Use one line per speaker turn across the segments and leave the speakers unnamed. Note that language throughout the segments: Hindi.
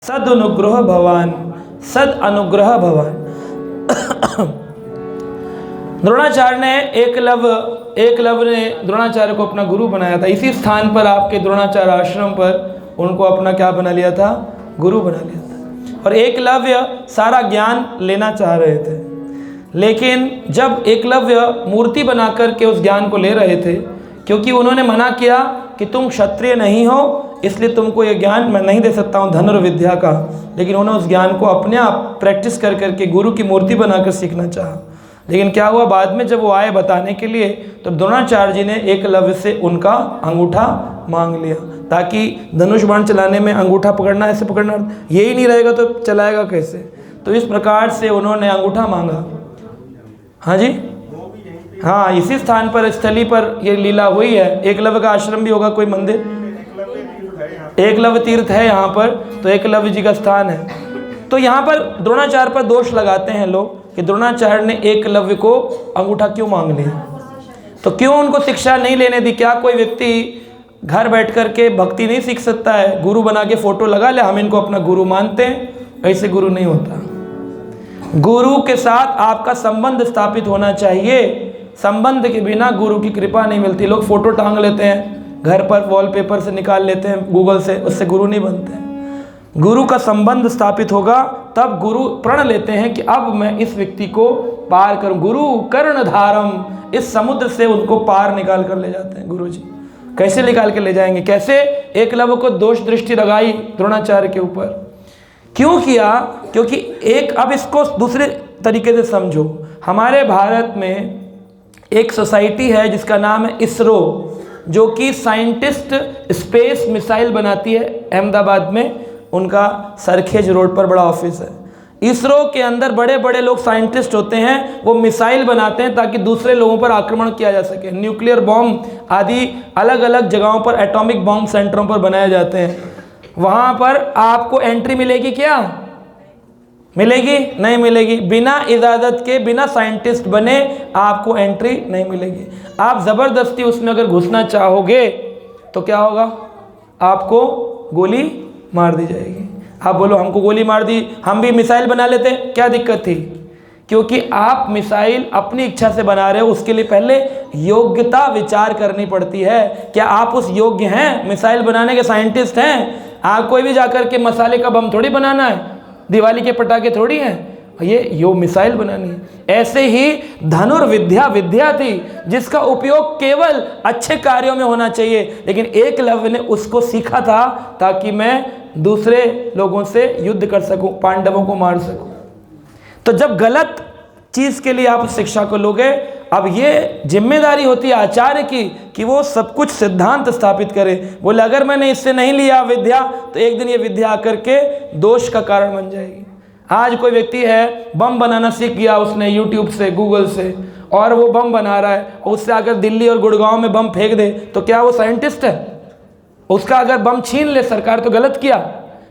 सद अनुग्रह भवान, सद अनुग्रह भवान। द्रोणाचार्य ने एकलव्य ने द्रोणाचार्य को अपना गुरु बनाया था। इसी स्थान पर आपके द्रोणाचार्य आश्रम पर उनको अपना क्या बना लिया था? गुरु बना लिया था। और एकलव्य सारा ज्ञान लेना चाह रहे थे, लेकिन जब एकलव्य मूर्ति बना कर के उस ज्ञान को ले रहे थे, क्योंकि उन्होंने मना किया कि तुम क्षत्रिय नहीं हो, इसलिए तुमको ये ज्ञान मैं नहीं दे सकता हूँ धनुर्विद्या का, लेकिन उन्होंने उस ज्ञान को अपने आप प्रैक्टिस कर करके गुरु की मूर्ति बनाकर सीखना चाहा। लेकिन क्या हुआ, बाद में जब वो आए बताने के लिए, तो द्रोणाचार्य जी ने एकलव्य से उनका अंगूठा मांग लिया, ताकि धनुष बाण चलाने में अंगूठा पकड़ना, ऐसे पकड़ना, यही नहीं रहेगा तो चलाएगा कैसे। तो इस प्रकार से उन्होंने अंगूठा मांगा। हाँ जी, हाँ, इसी स्थान पर, स्थली पर ये लीला हुई है। एकलव्य का आश्रम भी होगा, कोई मंदिर, एकलव्य तीर्थ है यहाँ पर, तो एकलव्य जी का स्थान है। तो यहाँ पर द्रोणाचार्य पर दोष लगाते हैं लोग कि द्रोणाचार्य ने एकलव्य को अंगूठा क्यों मांग लिया, तो क्यों उनको शिक्षा नहीं लेने दी। क्या कोई व्यक्ति घर बैठ कर के भक्ति नहीं सीख सकता है? गुरु बना के फोटो लगा ले, हम इनको अपना गुरु मानते हैं, ऐसे गुरु नहीं होता। गुरु के साथ आपका संबंध स्थापित होना चाहिए। संबंध के बिना गुरु की कृपा नहीं मिलती। लोग फोटो टांग लेते हैं घर पर, वॉलपेपर से निकाल लेते हैं गूगल से, उससे गुरु नहीं बनते हैं। गुरु का संबंध स्थापित होगा तब गुरु प्रण लेते हैं कि अब मैं इस व्यक्ति को पार करूं। गुरु कर्णधारम, इस समुद्र से उनको पार निकाल कर ले जाते हैं गुरु जी। कैसे निकाल के ले जाएंगे? कैसे? एकलव्य को दोष दृष्टि लगाई द्रोणाचार्य के ऊपर। क्यों किया? क्योंकि अब इसको दूसरे तरीके से समझो। हमारे भारत में एक सोसाइटी है जिसका नाम है इसरो, जो कि साइंटिस्ट स्पेस मिसाइल बनाती है। अहमदाबाद में उनका सरखेज रोड पर बड़ा ऑफिस है। इसरो के अंदर बड़े बड़े लोग साइंटिस्ट होते हैं, वो मिसाइल बनाते हैं ताकि दूसरे लोगों पर आक्रमण किया जा सके। न्यूक्लियर बॉम्ब आदि अलग अलग जगहों पर, एटॉमिक बॉम्ब सेंटरों पर बनाए जाते हैं। वहाँ पर आपको एंट्री मिलेगी क्या? मिलेगी? नहीं मिलेगी। बिना इजाज़त के, बिना साइंटिस्ट बने आपको एंट्री नहीं मिलेगी। आप ज़बरदस्ती उसमें अगर घुसना चाहोगे तो क्या होगा? आपको गोली मार दी जाएगी। आप बोलो हमको गोली मार दी, हम भी मिसाइल बना लेते, क्या दिक्कत थी? क्योंकि आप मिसाइल अपनी इच्छा से बना रहे हो, उसके लिए पहले योग्यता विचार करनी पड़ती है। क्या आप उस योग्य हैं? मिसाइल बनाने के साइंटिस्ट हैं? आप कोई भी जाकर के मसाले का बम थोड़ी बनाना है, दिवाली के पटाखे थोड़ी हैं, ये मिसाइल बनानी है। ऐसे ही धनुर्विद्या विद्या थी जिसका उपयोग केवल अच्छे कार्यों में होना चाहिए, लेकिन एकलव्य ने उसको सीखा था ताकि मैं दूसरे लोगों से युद्ध कर सकूं, पांडवों को मार सकूं। तो जब गलत चीज़ के लिए आप उस शिक्षा को लोगे, अब ये जिम्मेदारी होती है आचार्य की कि वो सब कुछ सिद्धांत स्थापित करे। बोले अगर मैंने इससे नहीं लिया विद्या, तो एक दिन ये विद्या आकर के दोष का कारण बन जाएगी। आज कोई व्यक्ति है, बम बनाना सीख गया उसने यूट्यूब से, गूगल से, और वो बम बना रहा है, उससे अगर दिल्ली और गुड़गांव में बम फेंक दे तो क्या वो साइंटिस्ट है? उसका अगर बम छीन ले सरकार तो गलत किया।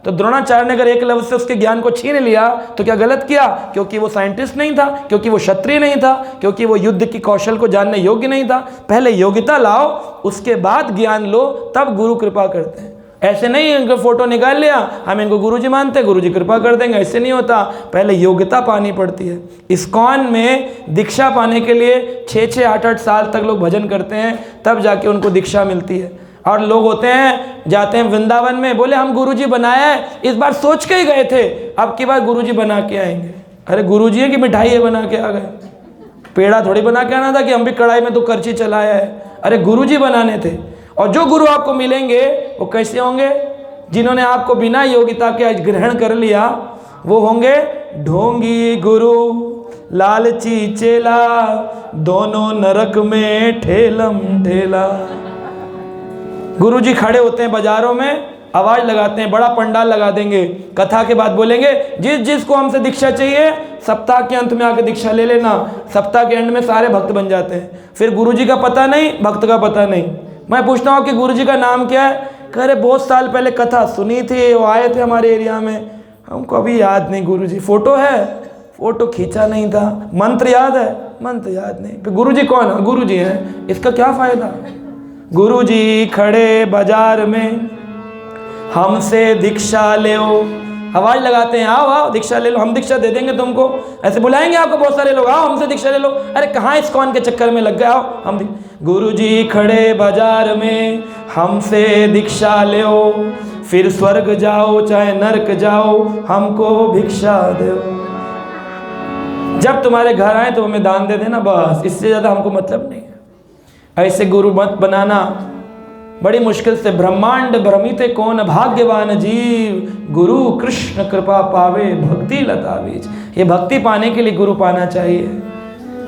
तो द्रोणाचार्य ने अगर एकलव्य से उसके ज्ञान को छीन लिया तो क्या गलत किया? क्योंकि वो साइंटिस्ट नहीं था, क्योंकि वो क्षत्रिय नहीं था, क्योंकि वो युद्ध की कौशल को जानने योग्य नहीं था। पहले योग्यता लाओ, उसके बाद ज्ञान लो, तब गुरु कृपा करते हैं। ऐसे नहीं इनका फोटो निकाल लिया, हम इनको गुरुजी मानते हैं, गुरुजी कृपा कर देंगे, ऐसे नहीं होता। पहले योग्यता पानी पड़ती है। इस्कॉन में दीक्षा पाने के लिए 6-6, 8-8 साल तक लोग भजन करते हैं, तब जाके उनको दीक्षा मिलती है। और लोग होते हैं, जाते हैं वृंदावन में, बोले हम गुरुजी बनाया है, इस बार सोच के ही गए थे, अब की बार गुरुजी बना के आएंगे। अरे गुरुजी है कि मिठाई है बना के आ गए? पेड़ा थोड़ी बना के आना था कि हम भी कढ़ाई में तो करछी चलाया है। अरे गुरुजी बनाने थे। और जो गुरु आपको मिलेंगे वो कैसे होंगे? जिन्होंने आपको बिना योग्यता के ग्रहण कर लिया, वो होंगे ढोंगी गुरु, लालची चेला, दोनों नरक में ठेलम ठेला। गुरुजी खड़े होते हैं बाजारों में, आवाज लगाते हैं, बड़ा पंडाल लगा देंगे, कथा के बाद बोलेंगे जिस जिसको हमसे दीक्षा चाहिए सप्ताह के अंत में आके दीक्षा ले लेना। सप्ताह के एंड में सारे भक्त बन जाते हैं। फिर गुरुजी का पता नहीं, भक्त का पता नहीं। मैं पूछता हूँ कि गुरुजी का नाम क्या है? कह रहे बहुत साल पहले कथा सुनी थी, वो आए थे हमारे एरिया में, हमको अभी याद नहीं। गुरुजी फोटो है, फोटो खींचा नहीं था। मंत्र याद है, मंत्र याद नहीं। फिर गुरुजी कौन है? गुरुजी हैं, इसका क्या फायदा? गुरुजी खड़े बाजार में, हमसे दीक्षा ले, आवाज़ लगाते हैं, आओ आओ दीक्षा ले लो, हम दीक्षा दे देंगे तुमको, ऐसे बुलाएंगे आपको बहुत सारे लोग, आओ हमसे दीक्षा ले लो। अरे कहाँ इस्कॉन के चक्कर में लग गए, आओ हम गुरु जी खड़े बाजार में, हमसे दीक्षा लो, फिर स्वर्ग जाओ चाहे नरक जाओ, हमको भिक्षा दो। जब तुम्हारे घर आए तो हमें दान दे देना, बस, इससे ज़्यादा हमको मतलब नहीं है। ऐसे गुरु मत बनाना, बड़ी मुश्किल से ब्रह्मांड भ्रमिते कौन भाग्यवान जीव, गुरु कृष्ण कृपा पावे भक्ति लता बीज। ये भक्ति पाने के लिए गुरु पाना चाहिए।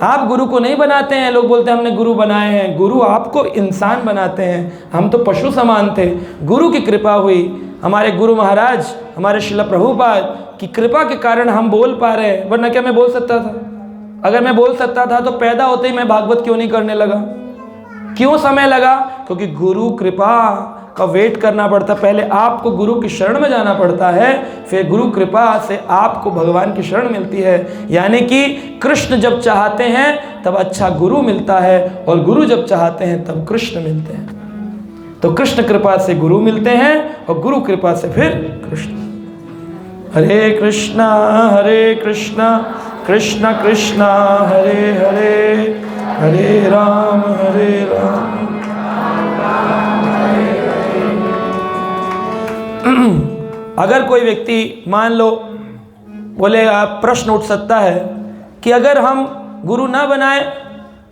आप गुरु को नहीं बनाते हैं, लोग बोलते हैं हमने गुरु बनाए हैं, गुरु आपको इंसान बनाते हैं, हम तो पशु समान थे। गुरु की कृपा हुई, हमारे गुरु महाराज हमारे श्रील प्रभुपाद की कृपा के कारण हम बोल पा रहे हैं, वरना क्या मैं बोल सकता था? अगर मैं बोल सकता था तो पैदा होते ही मैं भागवत क्यों नहीं करने लगा? क्यों समय लगा? क्योंकि गुरु कृपा का वेट करना पड़ता, पहले आपको गुरु की शरण में जाना पड़ता है, फिर गुरु कृपा से आपको भगवान की शरण मिलती है। यानी कि कृष्ण जब चाहते हैं तब अच्छा गुरु मिलता है, और गुरु जब चाहते हैं तब कृष्ण मिलते हैं। तो कृष्ण कृपा से गुरु मिलते हैं, और गुरु कृपा से फिर कृष्ण। हरे कृष्णा कृष्ण कृष्ण हरे हरे, हरे राम अगर कोई व्यक्ति मान लो बोले, आप प्रश्न उठ सकता है कि अगर हम गुरु ना बनाएं,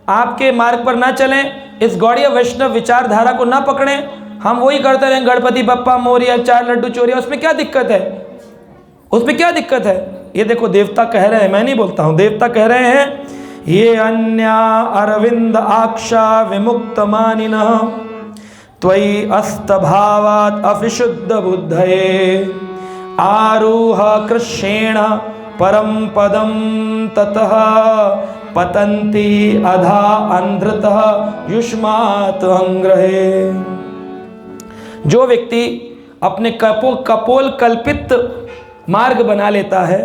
आपके मार्ग पर ना चलें, इस गौड़ीय वैष्णव विचारधारा को ना पकड़ें, हम वही करते रहें गणपति बप्पा मोरिया 4 लड्डू चोरिया, उसमें क्या दिक्कत है? उसमें क्या दिक्कत है? ये देखो देवता कह रहे हैं, मैं नहीं बोलता हूँ, देवता कह रहे हैं, ये अन्या अरविंद आक्षा विमुक्त मानिनः त्वयि अस्तभावात् अविशुद्ध बुद्धये आरूह कृष्णेण परम पदम ततः पतन्ति अधा अंधृतः युष्मात् अंग्रहे। जो व्यक्ति अपने कपोल कल्पित मार्ग बना लेता है,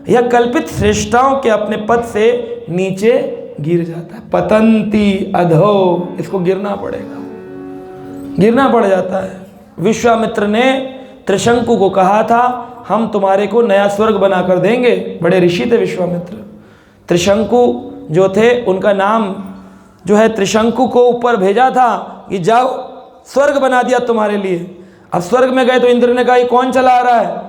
यह कल्पित श्रेष्ठताओं के अपने पद से नीचे गिर जाता है। पतंती अधो, इसको गिरना पड़ेगा, गिरना पड़ जाता है। विश्वामित्र ने त्रिशंकु को कहा था, हम तुम्हारे को नया स्वर्ग बनाकर देंगे। बड़े ऋषि थे विश्वामित्र। त्रिशंकु जो थे, उनका नाम जो है त्रिशंकु को ऊपर भेजा था कि जाओ स्वर्ग बना दिया तुम्हारे लिए। अब स्वर्ग में गए तो इंद्र ने कहा, ये कौन चला आ रहा है,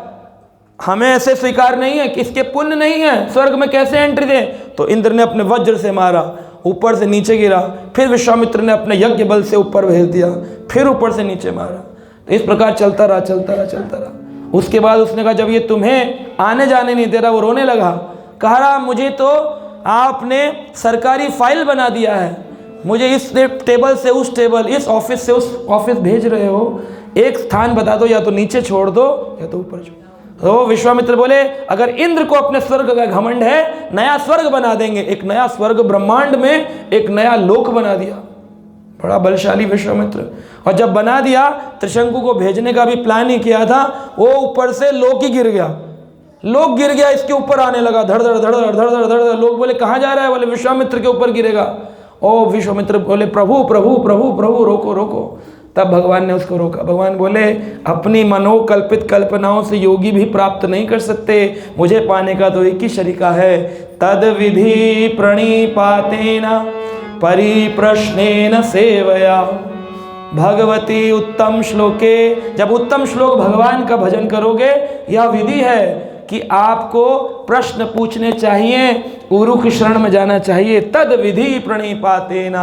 हमें ऐसे स्वीकार नहीं है, किसके पुण्य नहीं है, स्वर्ग में कैसे एंट्री दे? तो इंद्र ने अपने वज्र से मारा, ऊपर से नीचे गिरा। फिर विश्वामित्र ने अपने यज्ञ बल से ऊपर भेज दिया, फिर ऊपर से नीचे मारा। तो इस प्रकार चलता रहा। उसके बाद उसने कहा, जब ये तुम्हें आने जाने नहीं दे रहा, वो रोने लगा, कह रहा मुझे तो आपने सरकारी फाइल बना दिया है, मुझे इस टेबल से उस टेबल, इस ऑफिस से उस ऑफिस भेज रहे हो, एक स्थान बता दो, या तो नीचे छोड़ दो या तो ऊपर छोड़। तो विश्वामित्र बोले, अगर इंद्र को अपने स्वर्ग का घमंड है, नया स्वर्ग बना देंगे। एक नया स्वर्ग, ब्रह्मांड में एक नया लोक बना दिया। बड़ा बलशाली विश्वामित्र। और जब बना दिया, त्रिशंकु को भेजने का भी प्लान ही किया था, वो ऊपर से लोक ही गिर गया। लोक गिर गया, इसके ऊपर आने लगा, धड़ धड़ धड़ धड़ धड़ धड़ धड़। लोग बोले कहाँ जा रहा है? बोले विश्वामित्र के ऊपर गिरेगा। ओ विश्वामित्र बोले, प्रभु प्रभु प्रभु प्रभु, रोको रोको। तब भगवान ने उसको रोका। भगवान बोले, अपनी मनोकल्पित कल्पनाओं से योगी भी प्राप्त नहीं कर सकते, मुझे पाने का तो एक ही तरीका है, तद विधि प्रणिपातेन परिप्रश्नेन सेवया भगवती उत्तम श्लोके। जब उत्तम श्लोक भगवान का भजन करोगे, यह विधि है कि आपको प्रश्न पूछने चाहिए, गुरु की शरण में जाना चाहिए। तद विधि प्रणिपातेन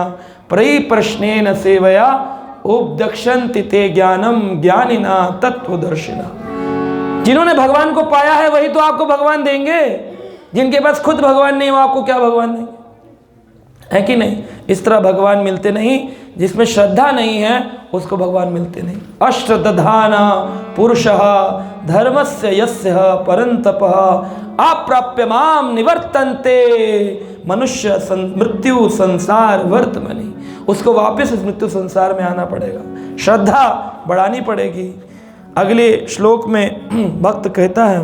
परिप्रश्नेन सेवया उपदक्षन्ति ते ज्ञानम ज्ञानिना तत्वदर्शिना। जिन्होंने भगवान को पाया है वही तो आपको भगवान देंगे। जिनके पास खुद भगवान नहीं, वो आपको क्या भगवान देंगे? है कि नहीं? इस तरह भगवान मिलते नहीं। जिसमें श्रद्धा नहीं है उसको भगवान मिलते नहीं। अश्रद्धाना पुरुषः धर्मस्य यस्य परन्तपः अप्राप्य माम निवर्तन्ते मनुष्य मृत्यु संसार वर्तमनि। उसको वापस इस मृत्यु संसार में आना पड़ेगा, श्रद्धा बढ़ानी पड़ेगी। अगले श्लोक में भक्त कहता है,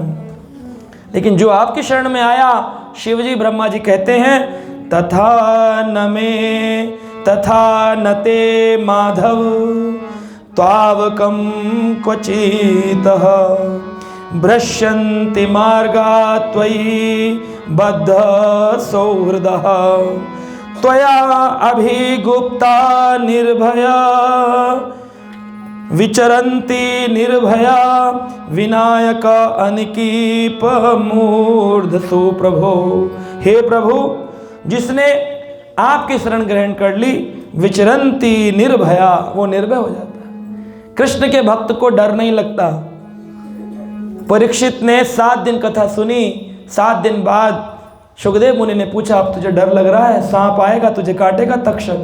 लेकिन जो आपकी शरण में आया, शिवजी ब्रह्मा जी कहते हैं, तथा न मे तथा न ते माधव त्वावकम क्वचितः भ्रश्यन्ति मार्गात् त्वयि बद्ध सौहृदः त्वया अभिगुप्ता निर्भया विचरन्ति निर्भया विनायक अनिकीप मूर्धसु प्रभो। हे प्रभु, जिसने आपकी शरण ग्रहण कर ली, विचरन्ति निर्भया, वो निर्भय हो जाता है। कृष्ण के भक्त को डर नहीं लगता। परीक्षित ने 7 दिन कथा सुनी, 7 दिन बाद सुखदेव मुनि ने पूछा, अब तुझे डर लग रहा है, सांप आएगा तुझे काटेगा तक्षक?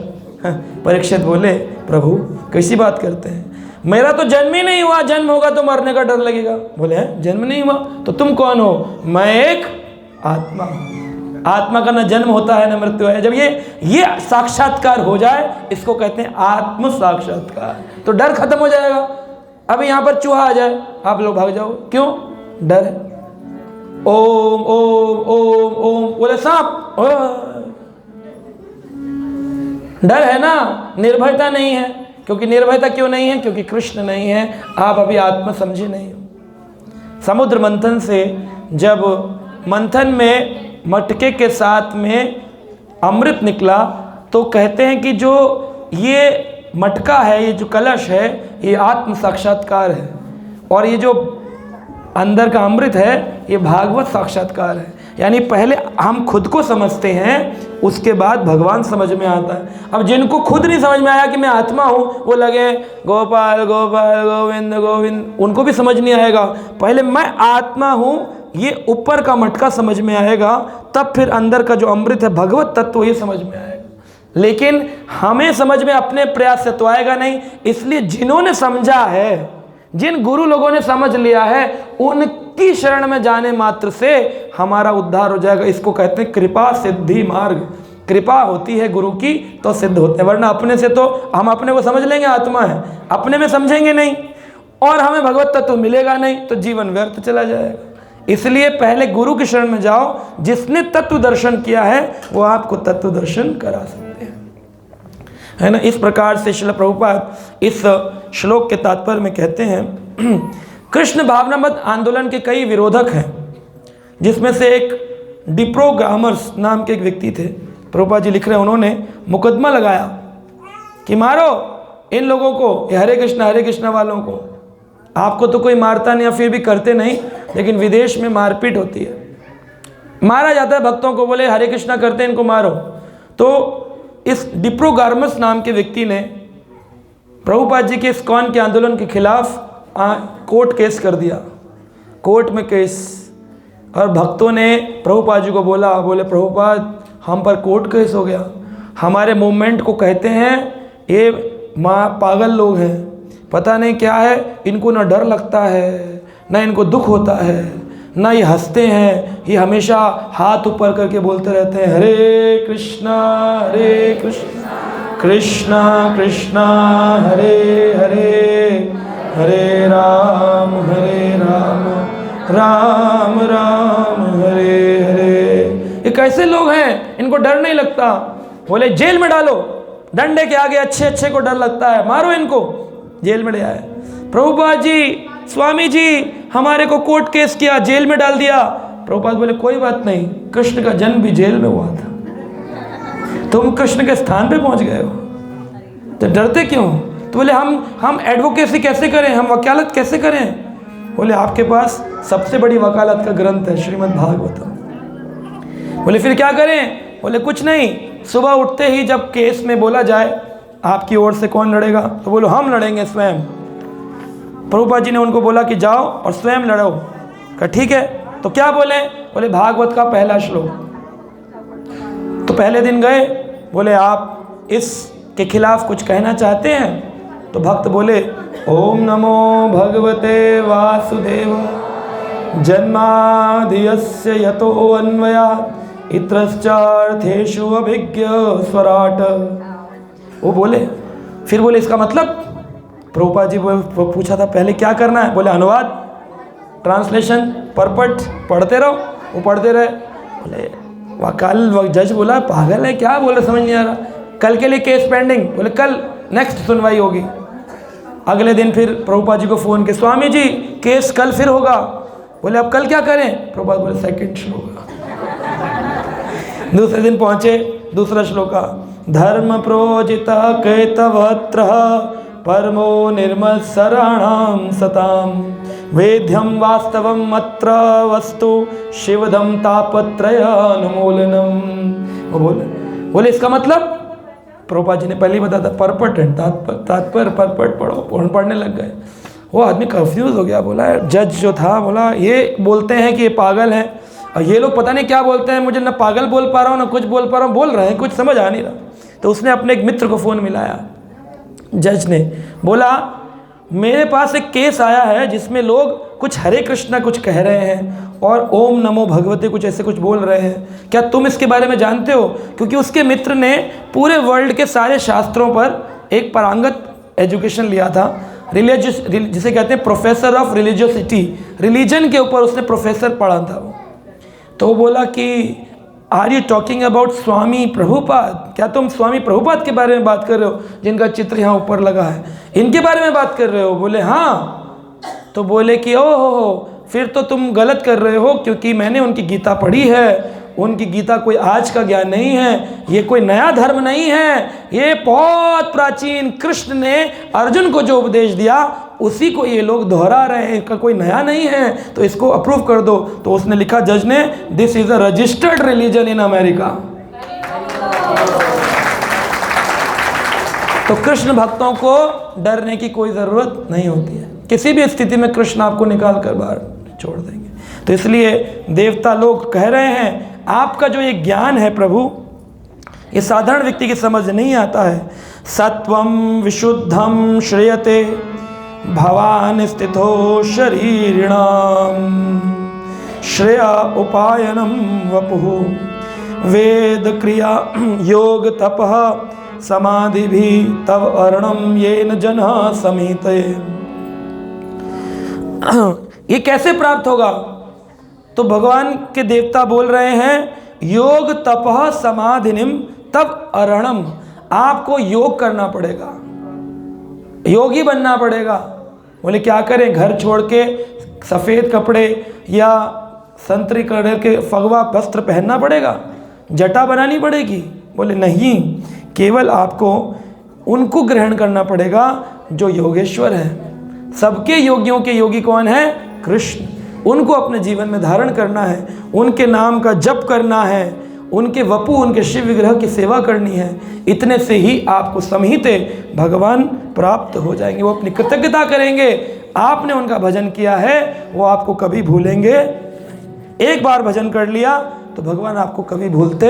परीक्षित बोले, प्रभु कैसी बात करते हैं, मेरा तो जन्म ही नहीं हुआ, जन्म होगा तो मरने का डर लगेगा। बोले हैं, जन्म नहीं हुआ तो तुम कौन हो? मैं एक आत्मा हूं। आत्मा का न जन्म होता है न मृत्यु है। जब ये साक्षात्कार हो जाए, इसको कहते हैं आत्म साक्षात्कार, तो डर खत्म हो जाएगा। अभी यहाँ पर चूहा आ जाए, आप लोग भाग जाओ, क्यों? डर है। ओम ओम ओम ओम, बोले सांप, डर है ना, निर्भयता नहीं है। क्योंकि निर्भयता क्यों नहीं है? क्योंकि कृष्ण नहीं है, आप अभी आत्मा समझे नहीं हो। समुद्र मंथन से जब मंथन में मटके के साथ में अमृत निकला, तो कहते हैं कि जो ये मटका है, ये जो कलश है, ये आत्म साक्षात्कार है, और ये जो अंदर का अमृत है, ये भागवत साक्षात्कार है। यानी पहले हम खुद को समझते हैं, उसके बाद भगवान समझ में आता है। अब जिनको खुद नहीं समझ में आया कि मैं आत्मा हूँ, वो लगे गोपाल गोपाल गोविंद गोविंद, उनको भी समझ नहीं आएगा। पहले मैं आत्मा हूँ, ये ऊपर का मटका समझ में आएगा, तब फिर अंदर का जो अमृत है, भगवत तत्व, ये समझ में आएगा। लेकिन हमें समझ में अपने प्रयास से तो आएगा नहीं। इसलिए जिन्होंने समझा है, जिन गुरु लोगों ने समझ लिया है, उनकी शरण में जाने मात्र से हमारा उद्धार हो जाएगा। इसको कहते हैं कृपा सिद्धि मार्ग। कृपा होती है गुरु की तो सिद्ध होते हैं, वरना अपने से तो हम अपने को समझ लेंगे आत्मा है, अपने में समझेंगे नहीं, और हमें भगवत तत्व मिलेगा नहीं, तो जीवन व्यर्थ चला जाएगा। इसलिए पहले गुरु की शरण में जाओ, जिसने तत्व दर्शन किया है वो आपको तत्व दर्शन करा सकते हैं, है ना। इस प्रकार से श्रील प्रभुपाद इस श्लोक के तात्पर्य में कहते हैं, कृष्ण भावनामत आंदोलन के कई विरोधक हैं, जिसमें से एक डिप्रोग्रामर्स नाम के एक व्यक्ति थे। प्रभुपाद जी लिख रहे हैं, उन्होंने मुकदमा लगाया कि मारो इन लोगों को, ये हरे कृष्णा वालों को। आपको तो कोई मारता नहीं, या फिर भी करते नहीं, लेकिन विदेश में मारपीट होती है, मारा जाता है भक्तों को। बोले हरे कृष्णा करते हैं, इनको मारो। तो इस डिप्रोग्रामर्स नाम के व्यक्ति ने प्रभुपाद जी के इस्कॉन के आंदोलन के खिलाफ कोर्ट केस कर दिया, कोर्ट में केस। और भक्तों ने प्रभुपाद जी को बोले प्रभुपाद, हम पर कोर्ट केस हो गया, हमारे मूवमेंट को कहते हैं ये पागल लोग हैं, पता नहीं क्या है, इनको ना डर लगता है, ना इनको दुख होता है, ना ये हंसते हैं, ये हमेशा हाथ ऊपर करके बोलते रहते हैं हरे कृष्णा कृष्णा कृष्णा हरे हरे, हरे राम राम राम हरे हरे। ये कैसे लोग हैं, इनको डर नहीं लगता? बोले जेल में डालो, डंडे के आगे अच्छे को डर लगता है, मारो इनको। जेल में ले आए। प्रभुपाद जी, स्वामी जी, हमारे को कोर्ट केस किया, जेल में डाल दिया। प्रभुपाद बोले कोई बात नहीं, कृष्ण का जन्म भी जेल में हुआ था, तुम कृष्ण के स्थान पे पहुंच गए हो, तो डरते क्यों? तो बोले हम एडवोकेसी कैसे करें, हम वकालत कैसे करें? बोले आपके पास सबसे बड़ी वकालत का ग्रंथ है श्रीमद् भागवतम। बोले फिर क्या करें? बोले कुछ नहीं, सुबह उठते ही जब केस में बोला जाए आपकी ओर से कौन लड़ेगा, तो बोलो हम लड़ेंगे स्वयं। प्रभुपाद जी ने उनको बोला कि जाओ और स्वयं लड़ो। कहा ठीक है। तो क्या बोले? बोले भागवत का पहला श्लोक। तो पहले दिन गए, बोले आप इसके खिलाफ कुछ कहना चाहते हैं? तो भक्त बोले ओम नमो भगवते वासुदेव जन्मादियस्य यतो अन्वयात् इत्रश्चार्थेषु अभिज्ञ स्वराट। वो बोले, फिर बोले इसका मतलब? प्रभुपाद जी पूछा था पहले क्या करना है? बोले अनुवाद, ट्रांसलेशन, परपट पढ़ते रहो। वो पढ़ते रहे। बोले वकाल जज बोला पागल है क्या, बोले समझ नहीं आ रहा, कल के लिए केस पेंडिंग। बोले कल नेक्स्ट सुनवाई होगी। अगले दिन फिर प्रभुपाद जी को फ़ोन किया, स्वामी जी केस कल फिर होगा। बोले अब कल क्या करें? प्रभुपाद बोले सेकंड श्लोका। दूसरे दिन पहुंचे, दूसरा श्लोका, धर्म प्रोजिता कैतवत्र परमो निर्मत्सराणाम सताम वेद्यम वास्तवम अत्र वस्तु शिवदम तापत्रय अनुमूलनम। वो बोले इसका मतलब, प्रभुपाद जी ने पहले ही बताया था परपट एंड तात्पर्य, परपट पढ़ो, पढ़ने लग गए। वो आदमी कंफ्यूज हो गया, बोला जज जो था बोला ये बोलते हैं कि ये पागल है और ये लोग पता नहीं क्या बोलते हैं, मुझे ना पागल बोल पा रहा हूँ ना कुछ बोल पा रहा हूँ, बोल रहे हैं कुछ समझ आ नहीं रहा। तो उसने अपने एक मित्र को फ़ोन मिलाया, जज ने बोला मेरे पास एक केस आया है जिसमें लोग कुछ हरे कृष्णा कुछ कह रहे हैं और ओम नमो भगवते कुछ ऐसे कुछ बोल रहे हैं, क्या तुम इसके बारे में जानते हो? क्योंकि उसके मित्र ने पूरे वर्ल्ड के सारे शास्त्रों पर एक पारंगत एजुकेशन लिया था, रिलीजियस, जिसे कहते हैं प्रोफेसर ऑफ रिलीजियोसिटी, रिलीजन के ऊपर उसने प्रोफेसर पढ़ा था वो। तो वो बोला कि आर यू टॉकिंग अबाउट स्वामी प्रभुपाद, क्या तुम स्वामी प्रभुपाद के बारे में बात कर रहे हो जिनका चित्र यहाँ ऊपर लगा है, इनके बारे में बात कर रहे हो? बोले हाँ। तो बोले कि ओ हो, फिर तो तुम गलत कर रहे हो, क्योंकि मैंने उनकी गीता पढ़ी है, उनकी गीता कोई आज का ज्ञान नहीं है, ये कोई नया धर्म नहीं है, ये बहुत प्राचीन कृष्ण ने अर्जुन को जो उपदेश दिया उसी को ये लोग दोहरा रहे हैं, इनका कोई नया नहीं है, तो इसको अप्रूव कर दो। तो उसने लिखा जज ने, this is a registered religion in America. तो कृष्ण भक्तों को डरने की कोई ज़रूरत नहीं होती है, किसी भी स्थिति में कृष्ण आपको निकाल कर बाहर छोड़ देंगे। तो इसलिए देवता लोग कह रहे हैं आपका जो ये ज्ञान है प्रभु, ये साधारण व्यक्ति की समझ नहीं आता है। सत्वम विशुद्धम श्रेयते भवान स्थितो शरीरिणाम श्रेया उपायनम वपुः वेद क्रिया योग तपः समाधि भी तव अर्णम येन जनः समीते। ये कैसे प्राप्त होगा? तो भगवान के देवता बोल रहे हैं योग तपः समाधिनिम तब अरणम, आपको योग करना पड़ेगा, योगी बनना पड़ेगा। बोले क्या करें? घर छोड़ के सफ़ेद कपड़े या संतरी कलर के फगवा वस्त्र पहनना पड़ेगा, जटा बनानी पड़ेगी? बोले नहीं, केवल आपको उनको ग्रहण करना पड़ेगा जो योगेश्वर है। सबके योगियों के योगी कौन है? कृष्ण। उनको अपने जीवन में धारण करना है, उनके नाम का जप करना है, उनके वपु उनके शिव विग्रह की सेवा करनी है। इतने से ही आपको समहिते भगवान प्राप्त हो जाएंगे। वो अपनी कृतज्ञता करेंगे, आपने उनका भजन किया है, वो आपको कभी भूलेंगे। एक बार भजन कर लिया तो भगवान आपको कभी भूलते,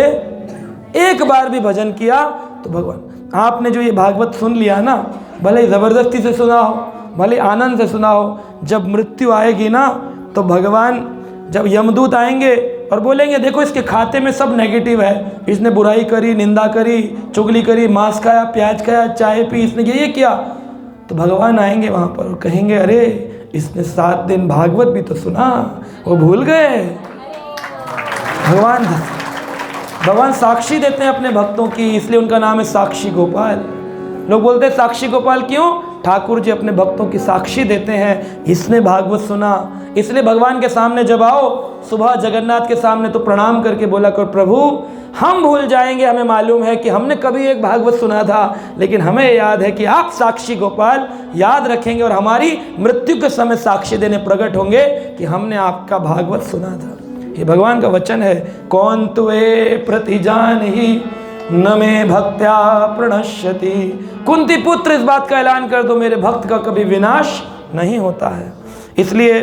एक बार भी भजन किया तो भगवान, आपने जो ये भागवत सुन लिया ना, भले ही ज़बरदस्ती से सुना हो, भले आनंद से सुना हो, जब मृत्यु आएगी ना तो भगवान, जब यमदूत आएंगे और बोलेंगे देखो इसके खाते में सब नेगेटिव है, इसने बुराई करी, निंदा करी, चुगली करी, मांस खाया, प्याज खाया, चाय पी, इसने ये किया, तो भगवान आएंगे वहाँ पर और कहेंगे अरे इसने 7 दिन भागवत भी तो सुना, वो भूल गए। भगवान साक्षी देते हैं अपने भक्तों की, इसलिए उनका नाम है साक्षी गोपाल। लोग बोलते हैं साक्षी गोपाल क्यों? ठाकुर जी अपने भक्तों की साक्षी देते हैं, इसने भागवत सुना। इसलिए भगवान के सामने जब आओ, सुबह जगन्नाथ के सामने, तो प्रणाम करके बोला कर प्रभु हम भूल जाएंगे, हमें मालूम है कि हमने कभी एक भागवत सुना था, लेकिन हमें याद है कि आप साक्षी गोपाल याद रखेंगे और हमारी मृत्यु के समय साक्षी देने प्रकट होंगे कि हमने आपका भागवत सुना था। ये भगवान का वचन है। कौन तुए प्रतिजान ही न में भक्त्या प्रणश्यति। कुंती पुत्र इस बात का ऐलान कर दो, मेरे भक्त का कभी विनाश नहीं होता है। इसलिए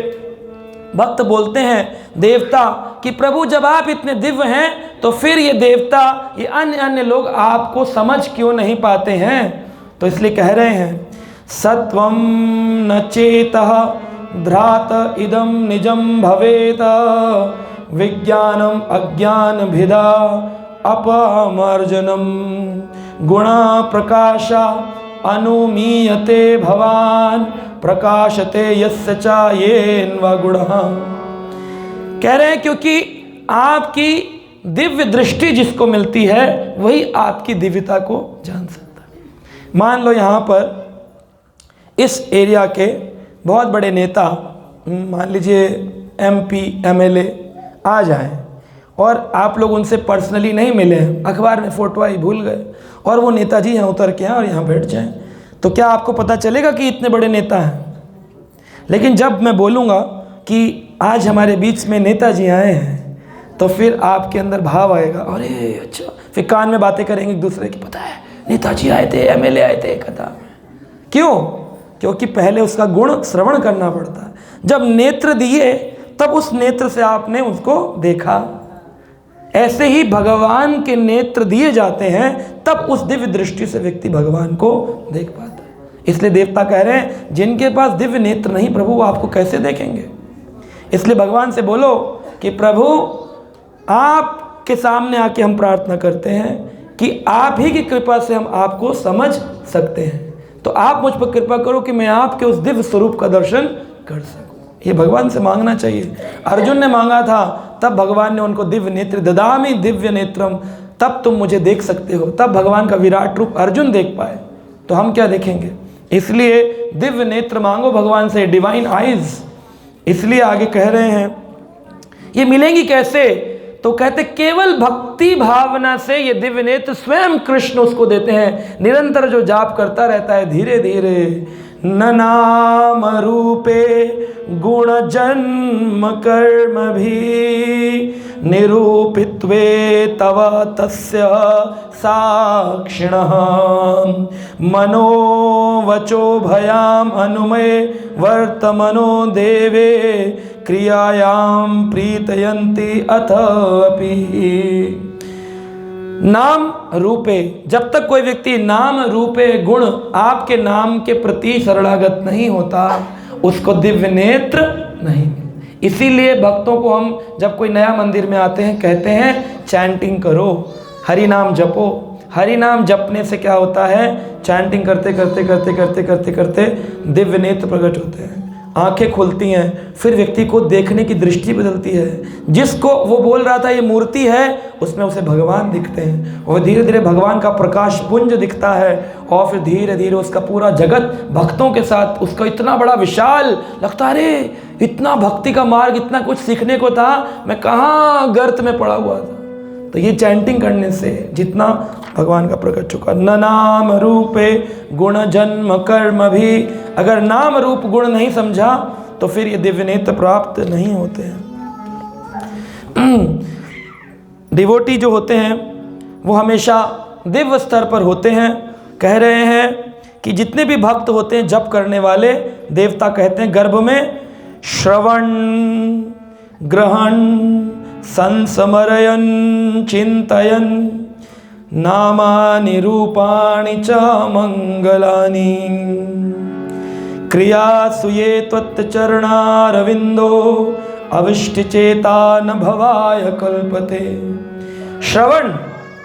भक्त बोलते हैं देवता कि प्रभु जब आप इतने दिव्य हैं तो फिर ये देवता, ये अन्य लोग आपको समझ क्यों नहीं पाते हैं? तो इसलिए कह रहे हैं सत्वम न चेतः ध्रात इदम निजम भवेत विज्ञानम अज्ञान भिदा अपमर्जनम गुणा प्रकाशा अनुमीयते भवान प्रकाशते यस्य चायेन व गुणः। कह रहे हैं क्योंकि आपकी दिव्य दृष्टि जिसको मिलती है वही आपकी दिव्यता को जान सकता है। मान लो यहाँ पर इस एरिया के बहुत बड़े नेता, मान लीजिए MP MLA आ जाएं और आप लोग उनसे पर्सनली नहीं मिले, अखबार में फ़ोटो आई, भूल गए, और वो नेताजी यहाँ उतर के आए और यहाँ बैठ जाएं, तो क्या आपको पता चलेगा कि इतने बड़े नेता हैं? लेकिन जब मैं बोलूँगा कि आज हमारे बीच में नेताजी आए हैं, तो फिर आपके अंदर भाव आएगा, अरे अच्छा, फिर कान में बातें करेंगे एक दूसरे की, पता है नेताजी आए थे, MLA आए थे कथा में। क्यों? क्योंकि पहले उसका गुण श्रवण करना पड़ता है। जब नेत्र दिए तब उस नेत्र से आपने उसको देखा। ऐसे ही भगवान के नेत्र दिए जाते हैं, तब उस दिव्य दृष्टि से व्यक्ति भगवान को देख पाता है। इसलिए देवता कह रहे हैं जिनके पास दिव्य नेत्र नहीं प्रभु, वो आपको कैसे देखेंगे? इसलिए भगवान से बोलो कि प्रभु आपके सामने आके हम प्रार्थना करते हैं कि आप ही की कृपा से हम आपको समझ सकते हैं, तो आप मुझ पर कृपा करो कि मैं आपके उस दिव्य स्वरूप का दर्शन कर सकूं। ये भगवान से मांगना चाहिए। अर्जुन ने मांगा था, तब भगवान ने उनको दिव्य नेत्र, ददामि दिव्य नेत्रम, तब तुम मुझे देख सकते हो। तब भगवान का विराट रूप अर्जुन देख पाए, तो हम क्या देखेंगे? इसलिए दिव्य नेत्र मांगो भगवान से, डिवाइन आइज। इसलिए आगे कह रहे हैं ये मिलेंगी कैसे? तो कहते केवल भक्ति भावना से ये दिव्य नेत्र स्वयं कृष्ण उसको देते हैं। निरंतर जो जाप करता रहता है धीरे धीरे, न नाम रूपे गुण जन्म कर्म भी निरूपित्वे तव तस्य साक्षिणः मनो वचो भयाम अनुमय वर्तमनो देवे क्रियायाम प्रीतयन्ति अथ अपि। नाम रूपे, जब तक कोई व्यक्ति नाम रूपे गुण आपके नाम के प्रति शरणागत नहीं होता, उसको दिव्य नेत्र नहीं। इसीलिए भक्तों को हम जब कोई नया मंदिर में आते हैं कहते हैं चैंटिंग करो, हरि नाम जपो। हरि नाम जपने से क्या होता है? चैंटिंग करते करते करते करते करते करते दिव्य नेत्र प्रकट होते हैं, आंखें खुलती हैं, फिर व्यक्ति को देखने की दृष्टि बदलती है। जिसको वो बोल रहा था ये मूर्ति है, उसमें उसे भगवान दिखते हैं, और धीरे धीरे भगवान का प्रकाश पुंज दिखता है, और फिर धीरे धीरे उसका पूरा जगत भक्तों के साथ उसका इतना बड़ा विशाल लगता है। अरे इतना भक्ति का मार्ग, इतना कुछ सीखने को था, मैं कहाँ गर्त में पड़ा हुआ था। तो ये चैंटिंग करने से जितना भगवान का प्रकट चुका। न नाम रूपे गुण जन्म कर्म भी, अगर नाम रूप गुण नहीं समझा तो फिर ये दिव्य नेत्र प्राप्त नहीं होते हैं। डिवोटी जो होते हैं वो हमेशा दिव्य स्तर पर होते हैं। कह रहे हैं कि जितने भी भक्त होते हैं जप करने वाले, देवता कहते हैं गर्भ में श्रवण ग्रहण संस्मरयन् चिंतयन् नामानि रूपाणि च मंगलानि क्रियासु ये त्वच्चरणारविंदो अविष्टचेता न भवाय कल्पते। श्रवण,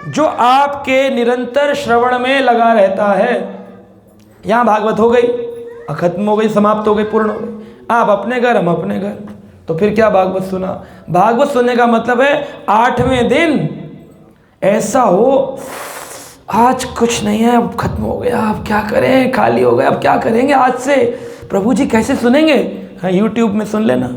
जो आपके निरंतर श्रवण में लगा रहता है। यहाँ भागवत हो गई, खत्म हो गई, समाप्त हो गई, पूर्ण हो गई, आप अपने घर हम अपने घर, तो फिर क्या भागवत सुना? भागवत सुनने का मतलब है 8वें दिन ऐसा हो, आज कुछ नहीं है, अब खत्म हो गया, अब क्या करें, खाली हो गया, अब क्या करेंगे आज से, प्रभु जी कैसे सुनेंगे? हाँ, यूट्यूब में सुन लेना।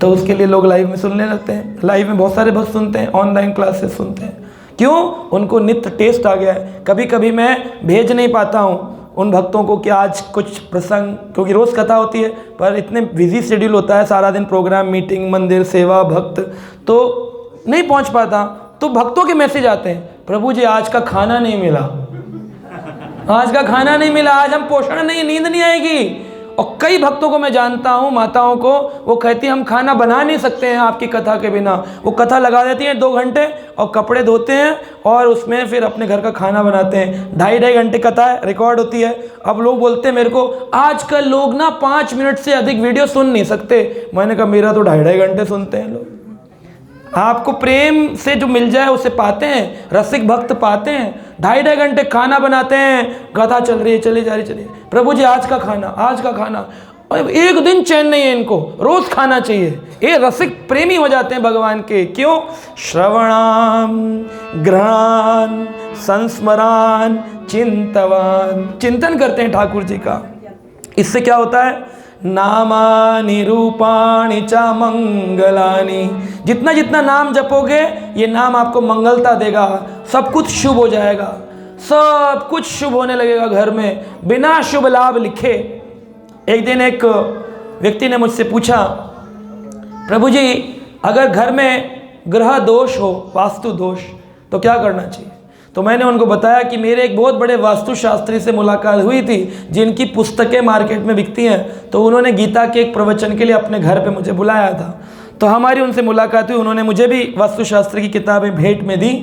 तो उसके लिए लोग लाइव में सुनने लगते हैं। लाइव में बहुत सारे भक्त सुनते हैं, ऑनलाइन क्लासेस सुनते हैं। क्यों? उनको नित्य टेस्ट आ गया है। कभी कभी मैं भेज नहीं पाता हूँ उन भक्तों को कि आज कुछ प्रसंग, क्योंकि रोज़ कथा होती है, पर इतने बिजी शेड्यूल होता है, सारा दिन प्रोग्राम, मीटिंग, मंदिर, सेवा, भक्त, तो नहीं पहुंच पाता। तो भक्तों के मैसेज आते हैं, प्रभु जी आज का खाना नहीं मिला, आज का खाना नहीं मिला, आज हम पोषण नहीं, नींद नहीं आएगी। और कई भक्तों को मैं जानता हूँ, माताओं को, वो कहती हैं हम खाना बना नहीं सकते हैं आपकी कथा के बिना। वो कथा लगा देती हैं 2 घंटे और कपड़े धोते हैं और उसमें फिर अपने घर का खाना बनाते हैं। 2.5 घंटे कथा रिकॉर्ड होती है। अब लोग बोलते हैं मेरे को, आजकल लोग ना 5 मिनट से अधिक वीडियो सुन नहीं सकते। मैंने कहा मेरा तो 2.5 घंटे सुनते हैं लोग। आपको प्रेम से जो मिल जाए उसे पाते हैं, रसिक भक्त पाते हैं। 2.5 घंटे खाना बनाते हैं, कथा चल रही है, चली जा रही, चलिए प्रभु जी आज का खाना, आज का खाना। और एक दिन चैन नहीं है इनको, रोज खाना चाहिए। ये रसिक प्रेमी हो जाते हैं भगवान के। क्यों? श्रवणाम ग्रहण संस्मरान चिंतवान, चिंतन करते हैं ठाकुर जी का। इससे क्या होता है? नामानि रूपाणि च मंगलानि। जितना जितना नाम जपोगे ये नाम आपको मंगलता देगा, सब कुछ शुभ हो जाएगा, सब कुछ शुभ होने लगेगा घर में बिना शुभ लाभ लिखे। एक दिन एक व्यक्ति ने मुझसे पूछा, प्रभु जी अगर घर में ग्रह दोष हो, वास्तु दोष, तो क्या करना चाहिए? तो मैंने उनको बताया कि मेरे एक बहुत बड़े वास्तुशास्त्री से मुलाकात हुई थी जिनकी पुस्तकें मार्केट में बिकती हैं, तो उन्होंने गीता के एक प्रवचन के लिए अपने घर पे मुझे बुलाया था। तो हमारी उनसे मुलाकात हुई, उन्होंने मुझे भी वास्तुशास्त्र की किताबें भेंट में दी।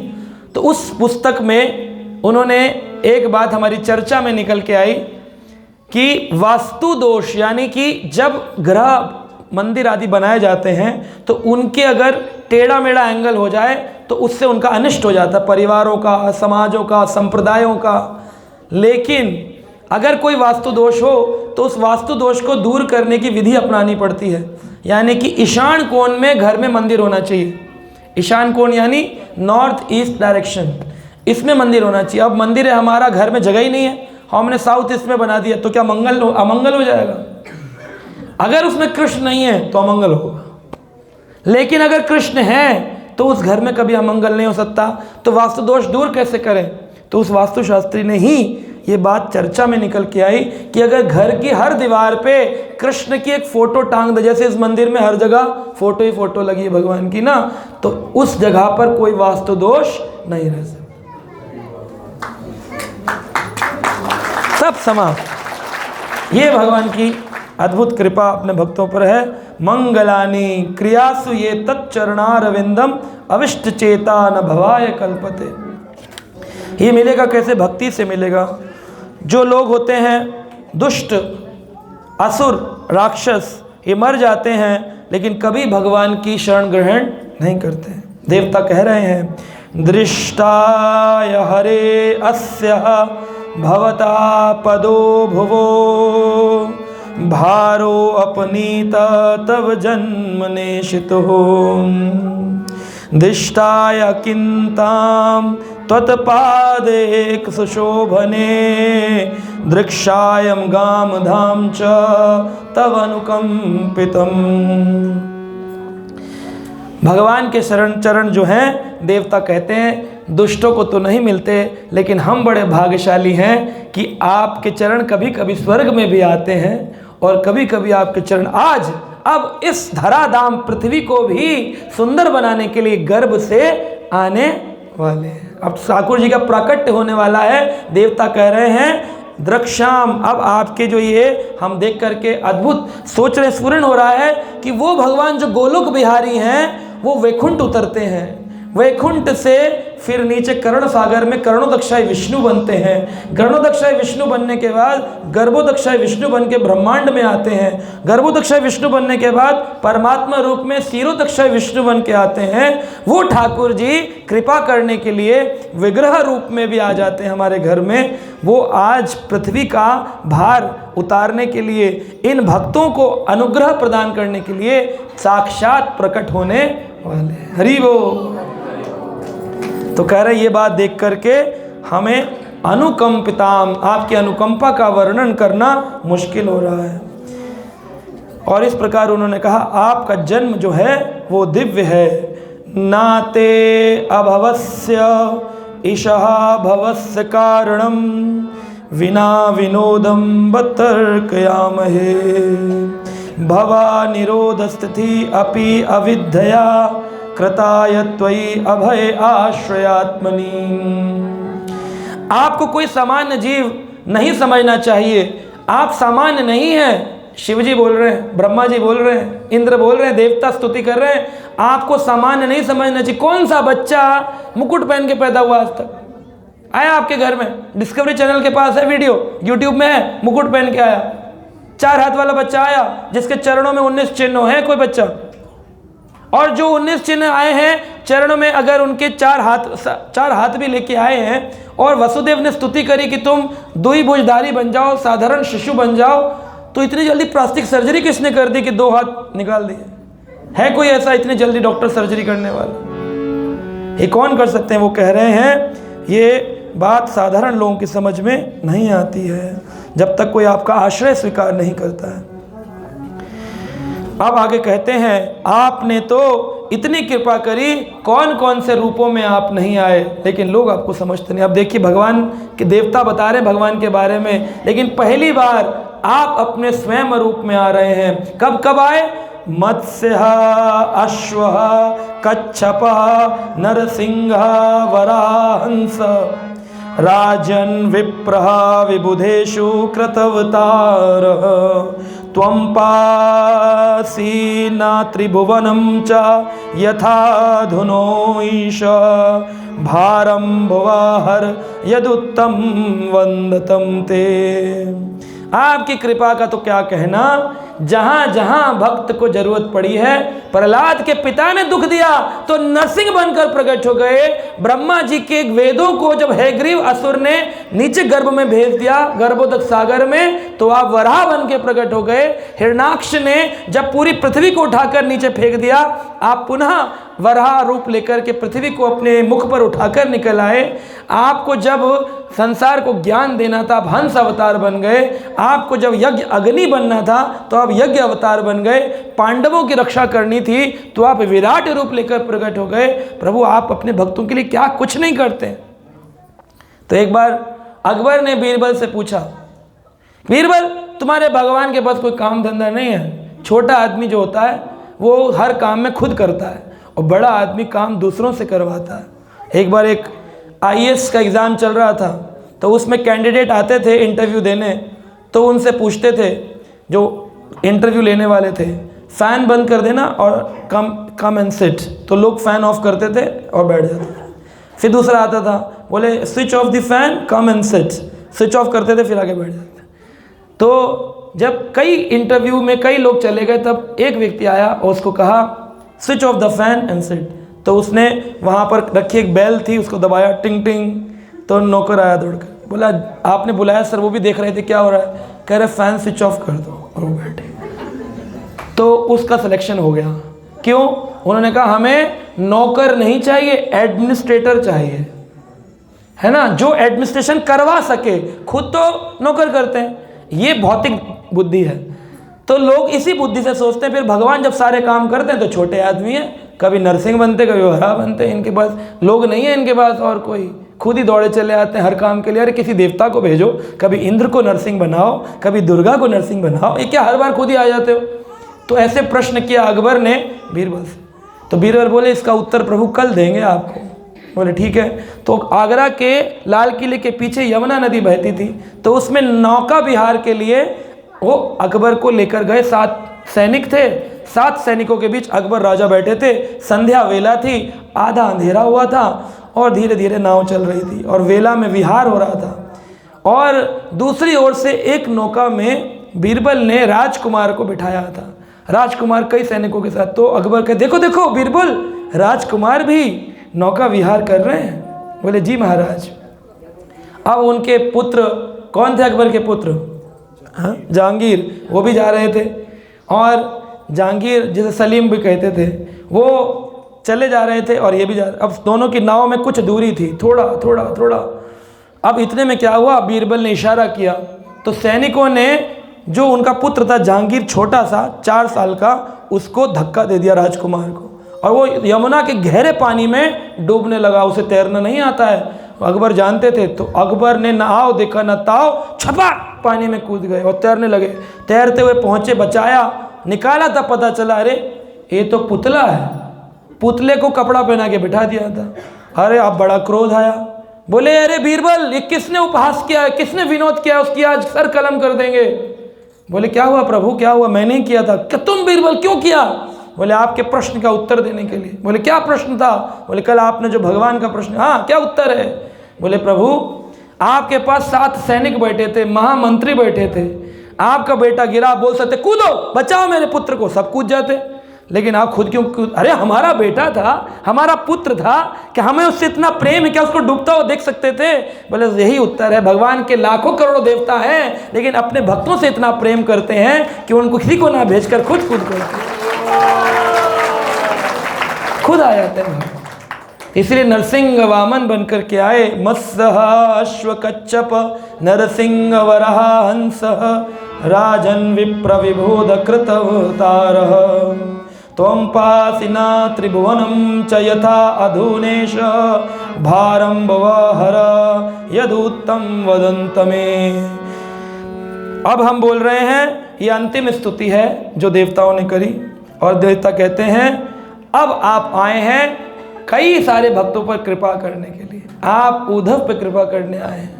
तो उस पुस्तक में उन्होंने एक बात हमारी चर्चा में निकल के आई कि वास्तु दोष यानी कि जब ग्रह मंदिर आदि बनाए जाते हैं तो उनके अगर टेढ़ा मेढ़ा एंगल हो जाए तो उससे उनका अनिष्ट हो जाता है, परिवारों का, समाजों का, संप्रदायों का। लेकिन अगर कोई वास्तु दोष हो तो उस वास्तु दोष को दूर करने की विधि अपनानी पड़ती है, यानी कि ईशान कोण में घर में मंदिर होना चाहिए। ईशान कोण यानी नॉर्थ ईस्ट डायरेक्शन, इसमें मंदिर होना चाहिए। अब मंदिर है हमारा, घर में जगह ही नहीं है, हमने साउथ ईस्ट में बना दिया, तो क्या अमंगल हो जाएगा? अगर उसमें कृष्ण नहीं है तो अमंगल होगा, लेकिन अगर कृष्ण है तो उस घर में कभी अमंगल नहीं हो सकता। तो वास्तु दोष दूर कैसे करें? तो उस वास्तुशास्त्री ने ही ये बात चर्चा में निकल के आई कि अगर घर की हर दीवार पे कृष्ण की एक फोटो टांग दे, जैसे इस मंदिर में हर जगह फोटो ही फोटो लगी है भगवान की ना, तो उस जगह पर कोई वास्तु दोष नहीं रह सकता, सब समाप्त। ये भगवान की अद्भुत कृपा अपने भक्तों पर है। मंगलानि क्रियासु ये तच्चरणारविंदम अविष्ट चेता न भवाय कल्पते। ये मिलेगा कैसे? भक्ति से मिलेगा। जो लोग होते हैं दुष्ट, असुर, राक्षस, ये मर जाते हैं लेकिन कभी भगवान की शरण ग्रहण नहीं करते। देवता कह रहे हैं दृष्टाय हरे अस्य भवता पदो भुवो भारो अपनीत तव जन्म नेशितो दिष्टाय किंताम त्वत्पादेक सुशोभने दृक्षायम गाम धाम च तव अनुकंपितम। भगवान के शरण चरण जो हैं, देवता कहते हैं दुष्टों को तो नहीं मिलते, लेकिन हम बड़े भाग्यशाली हैं कि आपके चरण कभी कभी स्वर्ग में भी आते हैं और कभी कभी आपके चरण आज अब इस धराधाम पृथ्वी को भी सुंदर बनाने के लिए गर्भ से आने वाले हैं। अब ठाकुर जी का प्राकट्य होने वाला है। देवता कह रहे हैं द्रक्षाम, अब आपके जो ये हम देख करके अद्भुत सोच रहे, स्फुरण हो रहा है कि वो भगवान जो गोलोक बिहारी हैं वो वैकुंठ उतरते हैं, वैकुंठ से फिर नीचे कर्ण सागर में कर्णोदक्षाय विष्णु बनते हैं। कर्णोदक्षाय विष्णु बनने के बाद गर्भोदक्षाय विष्णु बन के ब्रह्मांड में आते हैं। गर्भोदक्षाय विष्णु बनने के बाद परमात्मा रूप में क्षीरोदक्षाय विष्णु बन के आते हैं। वो ठाकुर जी कृपा करने के लिए विग्रह रूप में भी आ जाते हैं हमारे घर में। वो आज पृथ्वी का भार उतारने के लिए, इन भक्तों को अनुग्रह प्रदान करने के लिए साक्षात प्रकट होने वाले हैं। हरि बोल। तो कह रहे ये बात देख करके हमें अनुकंपिताम, आपकी अनुकंपा का वर्णन करना मुश्किल हो रहा है। और इस प्रकार उन्होंने कहा आपका जन्म जो है वो दिव्य है। नाते अभवस्य ईशः भवस्य कारणम विना विनोदम बतर्कयामहे भवा निरोध स्थिति अपि अविद्या कृताय त्वयि अभय आश्रयात्मनि। आपको कोई सामान्य जीव नहीं समझना चाहिए। आप सामान्य नहीं हैं। शिव जी बोल रहे हैं, ब्रह्मा जी बोल रहे हैं, इंद्र बोल रहे हैं, देवता स्तुति कर रहे हैं। आपको सामान्य नहीं समझना चाहिए। कौन सा बच्चा मुकुट पहन के पैदा हुआ आज तक? आया आपके घर में? डिस्कवरी चैनल के पास है वीडियो, यूट्यूब में है, मुकुट पहन के आया। 4 हाथ वाला बच्चा आया जिसके चरणों में 19 चिन्ह है कोई बच्चा? और जो 19 चिन्ह आए हैं चरणों में, अगर उनके 4 हाथ भी लेके आए हैं और वसुदेव ने स्तुति करी कि तुम दुई भुजधारी बन जाओ, साधारण शिशु बन जाओ, तो इतनी जल्दी प्लास्टिक सर्जरी किसने कर दी कि 2 हाथ निकाल दिए? है कोई ऐसा इतनी जल्दी डॉक्टर सर्जरी करने वाला? ये कौन कर सकते हैं? वो कह रहे हैं ये बात साधारण लोगों की समझ में नहीं आती है जब तक कोई आपका आश्रय स्वीकार नहीं करता है। अब आगे कहते हैं आपने तो इतनी कृपा करी, कौन कौन से रूपों में आप नहीं आए, लेकिन लोग आपको समझते नहीं। अब देखिए भगवान के देवता बता रहे हैं भगवान के बारे में, लेकिन पहली बार आप अपने स्वयं रूप में आ रहे हैं। कब कब आए? मत्स्य, अश्व, कच्छप, नरसिंह, वराहंस, राजन, विप्रः, विबुधेषु कृतवतार, त्वं पासीना त्रिभुवनं च यथाधुनो ईश, भारं भुवाहर यदुत्तम वंदतम ते। आपकी कृपा का तो क्या कहना, जहां जहां भक्त को जरूरत पड़ी है, प्रहलाद के पिता ने दुख दिया तो नरसिंह बनकर प्रकट हो गए। ब्रह्मा जी के वेदों को जब हैग्रीव असुर ने नीचे गर्भ में भेज दिया, गर्भोदक सागर में, तो आप वराह बन के प्रकट हो गए। हिरणाक्ष ने जब पूरी पृथ्वी को उठाकर नीचे फेंक दिया, आप पुनः वराह रूप लेकर के पृथ्वी को अपने मुख पर उठाकर निकल आए। आपको जब संसार को ज्ञान देना था, आप हंस अवतार बन गए। आपको जब यज्ञ अग्नि बनना था तो आप यज्ञ अवतार बन गए। पांडवों की रक्षा करनी थी तो आप विराट रूप लेकर प्रकट हो गए। प्रभु आप अपने भक्तों के लिए क्या कुछ नहीं करते। तो एक बार अकबर ने बीरबल से पूछा, बीरबल तुम्हारे भगवान के पास कोई काम धंधा नहीं है? छोटा आदमी जो होता है वो हर काम में खुद करता है और बड़ा आदमी काम दूसरों से करवाता है। एक बार एक IAS का एग्ज़ाम चल रहा था, तो उसमें कैंडिडेट आते थे इंटरव्यू देने, तो उनसे पूछते थे जो इंटरव्यू लेने वाले थे, फ़ैन बंद कर देना और कम एंड सिट। तो लोग फ़ैन ऑफ करते थे और बैठ जाते थे। फिर दूसरा आता था, बोले switch off the fan, come and sit. Switch off करते थे, फिर आगे बैठ जाते। तो जब कई इंटरव्यू में कई लोग चले गए, तब एक व्यक्ति आया और उसको कहा switch off the fan and sit. तो उसने वहाँ पर रखी एक बेल थी, उसको दबाया, टिंग टिंग। तो नौकर आया दौड़कर, बोला आपने बुलाया सर? वो भी देख रहे थे क्या हो रहा है। कह रहे फैन स्विच ऑफ कर दो, और वो बैठे। तो उसका सिलेक्शन हो गया। क्यों? उन्होंने कहा हमें नौकर नहीं चाहिए, एडमिनिस्ट्रेटर चाहिए, है ना, जो एडमिनिस्ट्रेशन करवा सके, खुद तो नौकर करते हैं। ये भौतिक बुद्धि है। तो लोग इसी बुद्धि से सोचते हैं। फिर भगवान जब सारे काम करते हैं तो छोटे आदमी हैं, कभी नरसिंह बनते, कभी वराह बनते। इनके पास लोग नहीं है, इनके पास और कोई, खुद ही दौड़े चले आते हैं हर काम के लिए। अरे किसी देवता को भेजो, कभी इंद्र को नरसिंह बनाओ, कभी दुर्गा को नरसिंह बनाओ, ये क्या हर बार खुद ही आ जाते हो? तो ऐसे प्रश्न किया अकबर ने बीरबल से। तो बीरबल बोले इसका उत्तर प्रभु कल देंगे आपको। बोले ठीक है। तो आगरा के लाल किले के पीछे यमुना नदी बहती थी, तो उसमें नौका विहार के लिए वो अकबर को लेकर गए। 7 सैनिक थे। 7 सैनिकों के बीच अकबर राजा बैठे थे। संध्या वेला थी, आधा अंधेरा हुआ था और धीरे धीरे नाव चल रही थी और वेला में विहार हो रहा था। और दूसरी ओर से एक नौका में बीरबल ने राजकुमार को बिठाया था। राजकुमार कई सैनिकों के साथ। तो अकबर कहे देखो देखो बीरबल, राजकुमार भी नौका विहार कर रहे हैं। बोले जी महाराज। अब उनके पुत्र कौन थे? अकबर के पुत्र हाँ जहांगीर, वो भी जा रहे थे। और जहांगीर जिसे सलीम भी कहते थे, वो चले जा रहे थे और ये भी जा रहे। अब दोनों की नाव में कुछ दूरी थी, थोड़ा थोड़ा थोड़ा। अब इतने में क्या हुआ, बीरबल ने इशारा किया तो सैनिकों ने, जो उनका पुत्र था जहांगीर छोटा सा 4 साल का, उसको धक्का दे दिया राजकुमार को, और वो यमुना के गहरे पानी में डूबने लगा। उसे तैरना नहीं आता है, अकबर जानते थे। तो अकबर ने ना आओ देखा ना ताओ, छपाक पानी में कूद गए और तैरने लगे। तैरते हुए पहुँचे, बचाया, निकाला तब पता चला अरे ये तो पुतला है। पुतले को कपड़ा पहना के बिठा दिया था। अरे अब बड़ा क्रोध आया। बोले अरे बीरबल, ये किसने उपहास किया है, किसने विनोद किया, उसकी आज सर कलम कर देंगे। बोले क्या हुआ प्रभु, क्या हुआ? मैंने ही किया था। क्या तुम बीरबल क्यों किया? बोले आपके प्रश्न का उत्तर देने के लिए। बोले क्या प्रश्न था? बोले कल आपने जो भगवान का प्रश्न। हाँ क्या उत्तर है? बोले प्रभु आपके पास 7 सैनिक बैठे थे, महामंत्री बैठे थे, आपका बेटा गिरा, बोल सकते कूदो बचाओ मेरे पुत्र को, सब कूद जाते, लेकिन आप खुद क्यों कूद? अरे हमारा बेटा था, हमारा पुत्र था, कि हमें उससे इतना प्रेम है, क्या उसको डूबता हुआ देख सकते थे? बोले यही उत्तर है। भगवान के लाखों करोड़ों देवता हैं, लेकिन अपने भक्तों से इतना प्रेम करते हैं कि उनको किसी को ना भेजकर खुद करते, खुद आ जाते हैं। इसलिए नरसिंह वामन बनकर के आए। मत्स्य, अश्व, कच्छप, नरसिंह, वराह, हंस, राजन् विप्रविबोध कृतवतारः त्वं पासिना त्रिभुवनं च यथा अधुनेश भारं भवहर यदुत्तम वदन्त मे। अब हम बोल रहे हैं, ये अंतिम स्तुति है जो देवताओं ने करी, और देवता कहते हैं अब आप आए हैं कई सारे भक्तों पर कृपा करने के लिए। आप उद्धव पे कृपा करने आए हैं,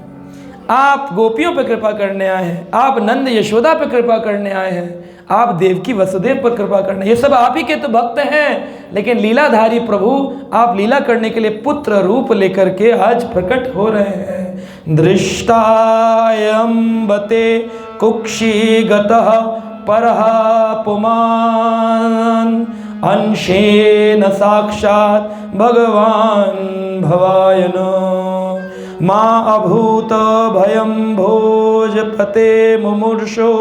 आप गोपियों पे कृपा करने आए हैं, आप नंद यशोदा पे कृपा करने आए हैं, आप देवकी वसुदेव पर कृपा करने, ये सब आप ही के तो भक्त हैं। लेकिन लीलाधारी प्रभु आप लीला करने के लिए पुत्र रूप लेकर के आज प्रकट हो रहे हैं। दृष्टायम्बते कुक्षिगतः परः पुमान् अंशेन साक्षात् भगवान् भवायन मा अभूत भयं भोजपते मुमूर्षो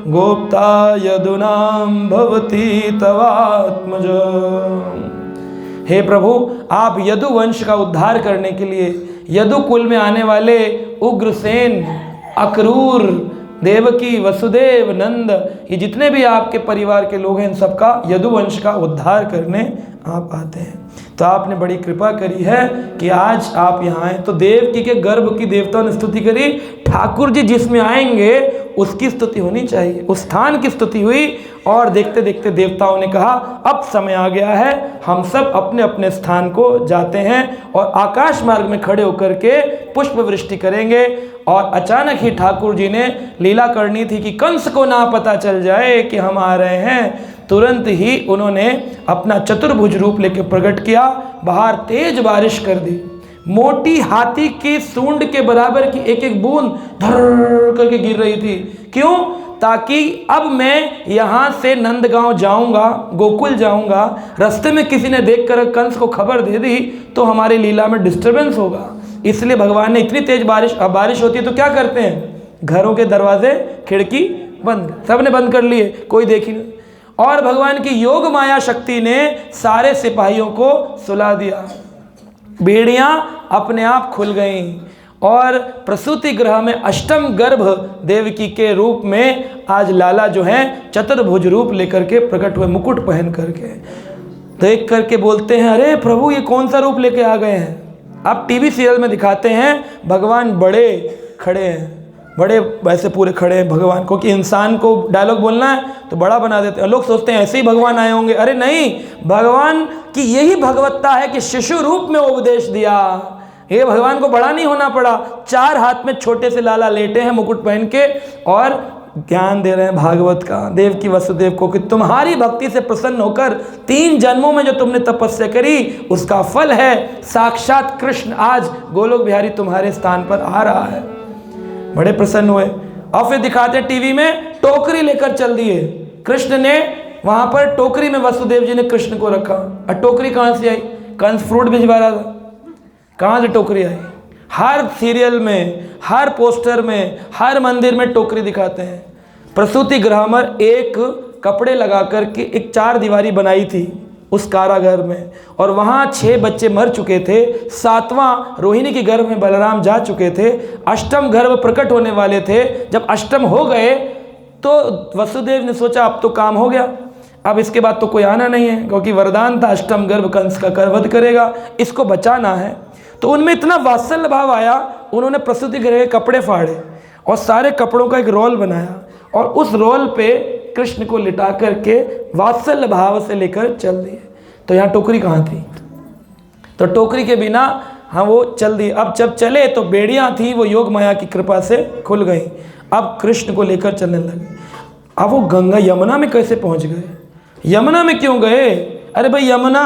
गोप्ता यदुनां भवति तवात्मज। हे प्रभु, आप यदु वंश का उद्धार करने के लिए यदु कुल में आने वाले उग्रसेन, अक्रूर, देवकी, वसुदेव, नंद, ये जितने भी आपके परिवार के लोग हैं, इन सबका यदुवंश का उद्धार करने आप आते हैं। तो आपने बड़ी कृपा करी है कि आज आप यहाँ आए। तो देवकी के गर्भ की देवताओं ने स्तुति करी, ठाकुर जी जिसमें आएंगे उसकी स्तुति होनी चाहिए, उस स्थान की स्तुति हुई। और देखते देखते देवताओं ने कहा अब समय आ गया है, हम सब अपने अपने स्थान को जाते हैं और आकाश मार्ग में खड़े होकर के पुष्प वृष्टि करेंगे। और अचानक ही ठाकुर जी ने लीला करनी थी कि कंस को ना पता चल जाए कि हम आ रहे हैं। तुरंत ही उन्होंने अपना चतुर्भुज रूप लेकर प्रकट किया, बाहर तेज बारिश कर दी, मोटी हाथी की सूंड के बराबर की एक एक बूंद धर करके गिर रही थी। क्यों? ताकि अब मैं यहाँ से नंदगांव जाऊँगा, गोकुल जाऊँगा, रास्ते में किसी ने देखकर कंस को खबर दे दी तो हमारी लीला में डिस्टर्बेंस होगा। इसलिए भगवान ने इतनी तेज बारिश, अब बारिश होती है तो क्या करते हैं, घरों के दरवाजे खिड़की बंद, सबने बंद कर लिए, कोई देख ही नहीं। और भगवान की योग माया शक्ति ने सारे सिपाहियों को सुला दिया, बेड़ियां अपने आप खुल गईं और प्रसूति गृह में अष्टम गर्भ देवकी के रूप में आज लाला जो हैं चतुर्भुज रूप लेकर के प्रकट हुए, मुकुट पहन करके। देख करके बोलते हैं अरे प्रभु ये कौन सा रूप लेके आ गए हैं। अब टीवी सीरियल में दिखाते हैं भगवान बड़े खड़े हैं, बड़े वैसे पूरे खड़े हैं भगवान को, कि इंसान को डायलॉग बोलना है तो बड़ा बना देते हैं। लोग सोचते हैं ऐसे ही भगवान आए होंगे, अरे नहीं, भगवान की यही भगवत्ता है कि शिशु रूप में उपदेश दिया। ये भगवान को बड़ा नहीं होना पड़ा, 4 हाथ में छोटे से लाला लेटे हैं मुकुट पहन के और ज्ञान दे रहे हैं भागवत का देवकी वसुदेव को कि तुम्हारी भक्ति से प्रसन्न होकर 3 जन्मों में जो तुमने तपस्या करी उसका फल है साक्षात कृष्ण आज गोलोक बिहारी तुम्हारे स्थान पर आ रहा है। बड़े प्रसन्न हुए। और फिर दिखाते टीवी में टोकरी लेकर चल दिए, कृष्ण ने वहां पर टोकरी में वसुदेव जी ने कृष्ण को रखा। और टोकरी कहां से आई? कंस फ्रूट भिजवा रहा था, कहां से टोकरी आई? हर सीरियल में, हर पोस्टर में, हर मंदिर में टोकरी दिखाते हैं। प्रसूति गृह में एक कपड़े लगा कर के एक 4 दीवारी बनाई थी उस कारागार में, और वहाँ 6 बच्चे मर चुके थे। 7वां रोहिणी के गर्भ में बलराम जा चुके थे। अष्टम गर्भ प्रकट होने वाले थे। जब अष्टम हो गए तो वसुदेव ने सोचा अब तो काम हो गया, अब इसके बाद तो कोई आना नहीं है, क्योंकि वरदान था अष्टम गर्भ कंस का करवध करेगा, इसको बचाना है। तो उनमें इतना वात्सल्य भाव आया, उन्होंने प्रसूति गृह के कपड़े फाड़े और सारे कपड़ों का एक रोल बनाया और उस रोल पे कृष्ण को लिटा करके वात्सल्य भाव से लेकर चल दिए। तो यहाँ टोकरी कहाँ थी? तो टोकरी के बिना हाँ वो चल दिए। अब जब चले तो बेड़ियाँ थी, वो योग माया की कृपा से खुल गई। अब कृष्ण को लेकर चलने लगे। अब वो गंगा यमुना में कैसे पहुँच गए? यमुना में क्यों गए? अरे भाई यमुना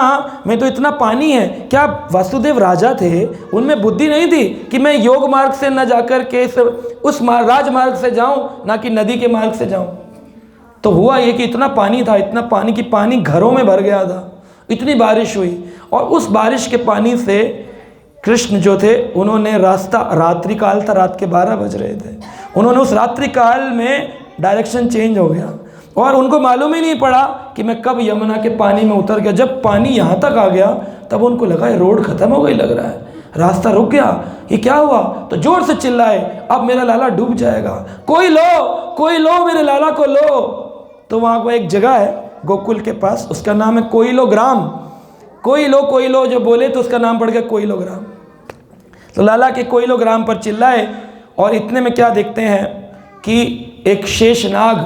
में तो इतना पानी है। क्या वासुदेव राजा थे, उनमें बुद्धि नहीं थी कि मैं योग मार्ग से न जाकर के उस राजमार्ग से जाऊं, ना कि नदी के मार्ग से जाऊं? तो हुआ ये कि इतना पानी था, इतना पानी कि पानी घरों में भर गया था, इतनी बारिश हुई। और उस बारिश के पानी से कृष्ण जो थे उन्होंने रास्ता, रात्रि काल था, रात के 12 बज रहे थे, उन्होंने उस रात्रि काल में डायरेक्शन चेंज हो गया और उनको मालूम ही नहीं पड़ा कि मैं कब यमुना के पानी में उतर गया। जब पानी यहाँ तक आ गया तब उनको लगा ये रोड ख़त्म हो गई लग रहा है, रास्ता रुक गया, ये क्या हुआ? तो जोर से चिल्लाए, अब मेरा लाला डूब जाएगा, कोई लो मेरे लाला को लो। तो वहाँ को एक जगह है गोकुल के पास, उसका नाम है कोयलो ग्राम। कोयलो जो बोले तो उसका नाम पड़ गया कोयलो ग्राम। तो लाला के कोयलो ग्राम पर चिल्लाए, और इतने में क्या देखते हैं कि एक शेषनाग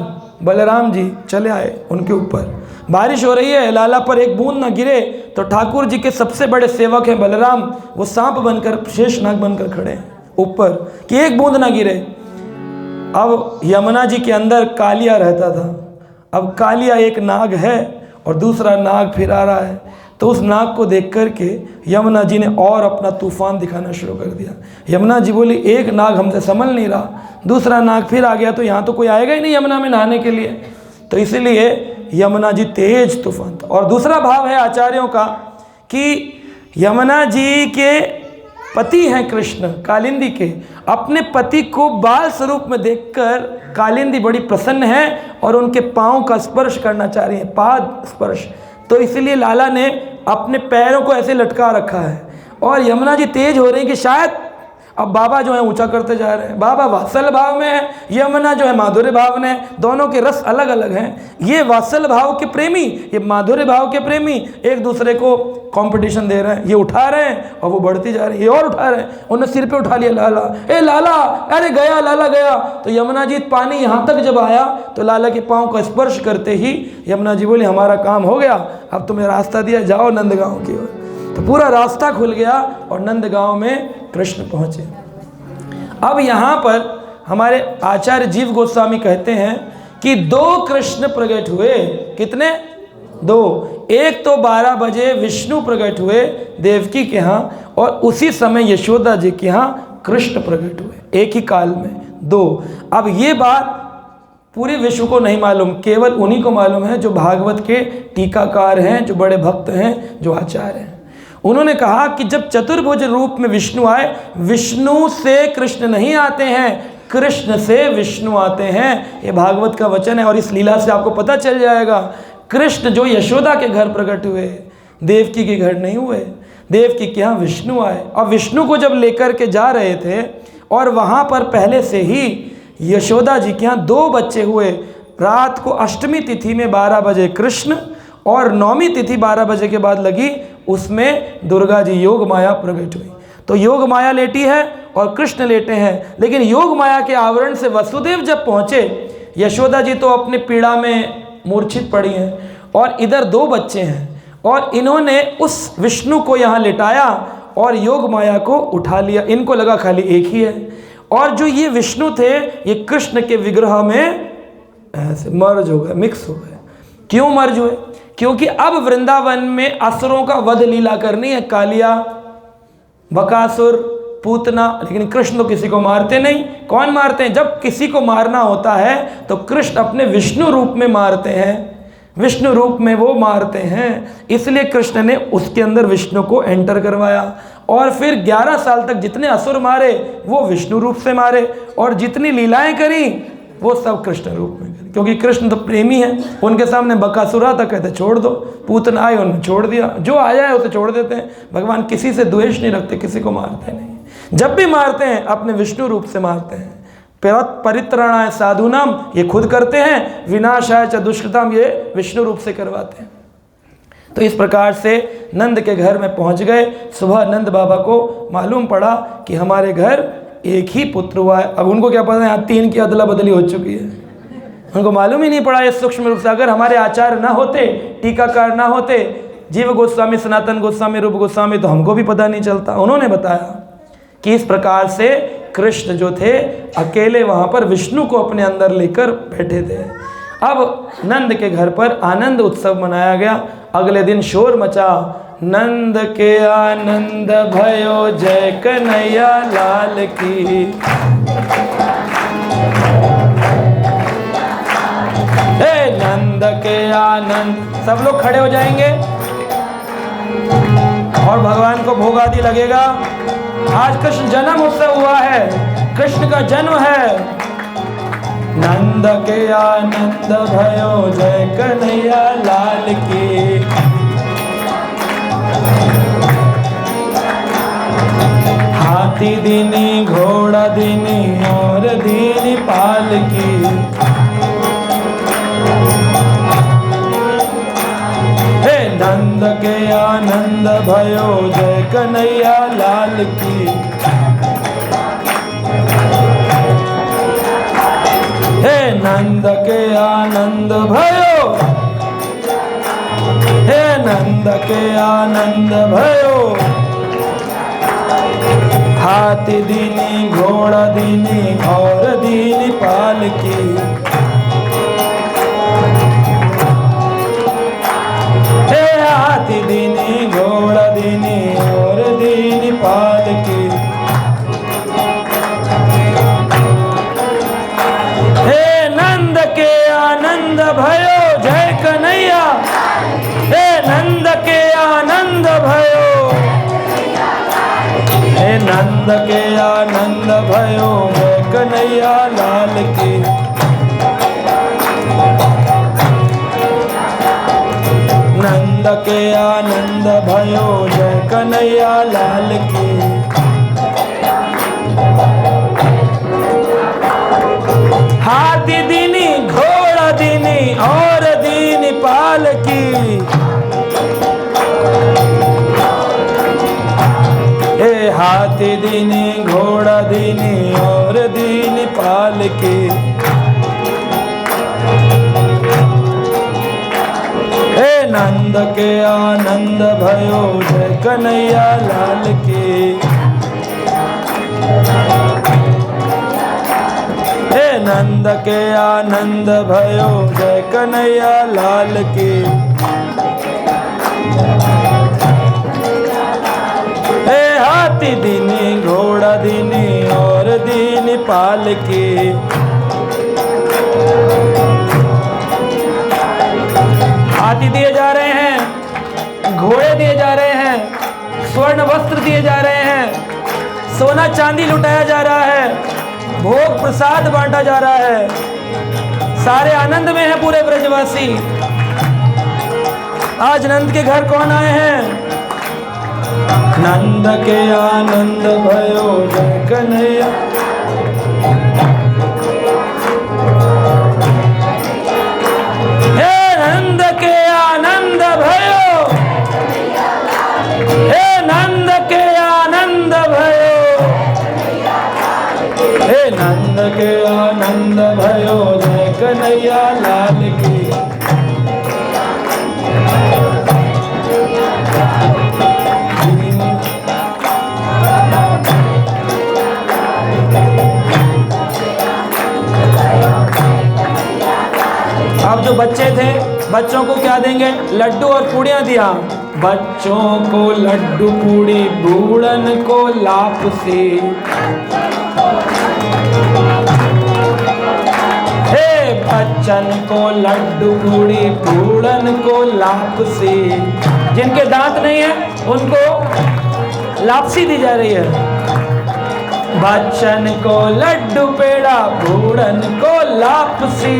बलराम जी चले आए उनके ऊपर। बारिश हो रही है, लाला पर एक बूंद ना गिरे, तो ठाकुर जी के सबसे बड़े सेवक हैं बलराम, वो सांप बनकर, शेषनाग बनकर खड़े हैं ऊपर कि एक बूंद ना गिरे। अब यमुना जी के अंदर कालिया रहता था, अब कालिया एक नाग है और दूसरा नाग फिर आ रहा है, तो उस नाग को देख कर के यमुना जी ने और अपना तूफान दिखाना शुरू कर दिया। यमुना जी बोली, एक नाग हमसे संभल नहीं रहा, दूसरा नाग फिर आ गया, तो यहाँ तो कोई आएगा ही नहीं यमुना में नहाने के लिए। तो इसलिए यमुना जी तेज तूफान था। और दूसरा भाव है आचार्यों का कि यमुना जी के पति हैं कृष्ण, कालिंदी के, अपने पति को बाल स्वरूप में देखकर कालिंदी बड़ी प्रसन्न है और उनके पाँव का स्पर्श करना चाह रही है, पाद स्पर्श। तो इसलिए लाला ने अपने पैरों को ऐसे लटका रखा है, और यमुना जी तेज हो रही है कि शायद अब बाबा जो है ऊंचा करते जा रहे हैं। बाबा वात्सल भाव में है, यमुना जो है माधुर्य भाव में है, दोनों के रस अलग अलग हैं। ये वात्सल भाव के प्रेमी, ये माधुर्य भाव के प्रेमी एक दूसरे को कंपटीशन दे रहे हैं, ये उठा रहे हैं और वो बढ़ती जा रही है, ये और उठा रहे हैं। उन्होंने सिर पे उठा लिया लाला, ए लाला, अरे गया लाला गया। तो यमुना जी पानी यहाँ तक जब आया तो लाला के पाँव का स्पर्श करते ही यमुना जी बोली, हमारा काम हो गया, अब तुम्हें रास्ता दिया, जाओ नंदगांव की ओर। तो पूरा रास्ता खुल गया और नंदगांव में कृष्ण पहुँचे। अब यहाँ पर हमारे आचार्य जीव गोस्वामी कहते हैं कि 2 कृष्ण प्रकट हुए। कितने? 2। एक तो 12 बजे विष्णु प्रकट हुए देवकी के यहाँ, और उसी समय यशोदा जी के यहाँ कृष्ण प्रकट हुए, एक ही काल में 2। अब ये बात पूरे विश्व को नहीं मालूम, केवल उन्हीं को मालूम है जो भागवत के टीकाकार हैं, जो बड़े भक्त हैं, जो आचार्य हैं। उन्होंने कहा कि जब चतुर्भुज रूप में विष्णु आए, विष्णु से कृष्ण नहीं आते हैं, कृष्ण से विष्णु आते हैं। ये भागवत का वचन है, और इस लीला से आपको पता चल जाएगा कृष्ण जो यशोदा के घर प्रकट हुए, देवकी के घर नहीं हुए, देवकी के यहाँ विष्णु आए। और विष्णु को जब लेकर के जा रहे थे, और वहाँ पर पहले से ही यशोदा जी के यहाँ 2 बच्चे हुए। रात को अष्टमी तिथि में 12 बजे कृष्ण, और 9वीं तिथि 12 बजे के बाद लगी, उसमें दुर्गा जी योग माया प्रकट हुई। तो योग माया लेटी है और कृष्ण लेटे हैं, लेकिन योग माया के आवरण से वसुदेव जब पहुँचे, यशोदा जी तो अपनी पीड़ा में मूर्छित पड़ी हैं, और इधर 2 बच्चे हैं, और इन्होंने उस विष्णु को यहाँ लेटाया और योग माया को उठा लिया। इनको लगा खाली एक ही है, और जो ये विष्णु थे ये कृष्ण के विग्रह में ऐसे मर्ज हो गए, मिक्स हो गए। क्यों मर्ज हुए? क्योंकि अब वृंदावन में असुरों का वध लीला करनी है, कालिया, बकासुर, पूतना, लेकिन कृष्ण तो किसी को मारते नहीं। कौन मारते हैं? जब किसी को मारना होता है तो कृष्ण अपने विष्णु रूप में मारते हैं, विष्णु रूप में वो मारते हैं। इसलिए कृष्ण ने उसके अंदर विष्णु को एंटर करवाया, और फिर 11 साल तक जितने असुर मारे वो विष्णु रूप से मारे, और जितनी लीलाएं करी वो सब कृष्ण रूप में करी, क्योंकि कृष्ण तो प्रेमी है। उनके सामने बकासुरा तक कहते छोड़ दो, पूतना आए उन्होंने छोड़ दिया, जो आया है उसे छोड़ देते हैं। भगवान किसी से द्वेष नहीं रखते, किसी को मारते नहीं। जब भी मारते हैं अपने विष्णु रूप से मारते हैं। परित्राणाय साधुनाम ये खुद करते हैं, विनाशाय च दुष्कृताम ये विष्णु रूप से करवाते हैं। तो इस प्रकार से नंद के घर में पहुंच गए। सुबह नंद बाबा को मालूम पड़ा कि हमारे घर एक ही पुत्र हुआ है। अब उनको क्या पता है, यहाँ 3 की अदला बदली हो चुकी है, उनको मालूम ही नहीं पड़ा ये सूक्ष्म रूप से। अगर हमारे आचार्य ना होते, टीकाकार ना होते, जीव गोस्वामी, सनातन गोस्वामी, रूप गोस्वामी, तो हमको भी पता नहीं चलता। उन्होंने बताया कि इस प्रकार से कृष्ण जो थे अकेले वहाँ पर विष्णु को अपने अंदर लेकर बैठे थे। अब नंद के घर पर आनंद उत्सव मनाया गया। अगले दिन शोर मचा, नंद के आनंद भयो जय कन्हैया लाल की। हे नंद के आनंद, सब लोग खड़े हो जाएंगे और भगवान को भोग आदि लगेगा। आज कृष्ण जन्म उत्सव हुआ है, कृष्ण का जन्म है। नंद के आनंद भयो जय कन्हैया लाल की। आनंद भयो, जय कन्हैया लाल की। हे नंद के आनंद भयो, हे नंद के आनंद भयो, हाथी दीनी घोड़ा दीनी और दीनी पालकी। हे हाथी दीनी घोड़ा दीनी और दीनी पालकी। हे नंद के आनंद भयो, जय कन्हैया। हे नंद के आनंद भयो, हे नंद के आनंद भयो, जय कन्हैया लाल की। नंद के आनंद भयो, जय कन्हैया लाल की। हाथी दीनी घोड़ा दीनी और दीनी पालकी। हे हाथी दीनी घोड़ा दीनी और दीनी पालकी। हे नंद के आनंद भयो, जय कन्हैया लाल की। हे नंद के आनंद भयो, जय कन्हैया लाल की। हे हाथी दीनी घोड़ा दीनी और दीनी पालकी। हाथी दिए जा रहे हैं, घोड़े दिए जा रहे हैं, स्वर्ण वस्त्र दिए जा रहे हैं, सोना चांदी लुटाया जा रहा है, भोग प्रसाद बांटा जा रहा है। सारे आनंद में हैं पूरे ब्रजवासी। आज नंद के घर कौन आए हैं? नंद के आनंद भयो, जय कन्हैया। हे नंद के आनंद भयो, हे नंद के आनंद भयो, हे नंद के आनंद भयो, जय कन्हैया लाल की। अब जो बच्चे थे, बच्चों को क्या देंगे? लड्डू और पूड़ियाँ दिया। बच्चों को लड्डू पूड़ी, बूढ़न को लापसी। हे बच्चन को लड्डू पूड़ी, बूढ़न को लापसी। जिनके दांत नहीं है उनको लापसी दी जा रही है। बच्चन को लड्डू पेड़ा, बूढ़न को लापसी।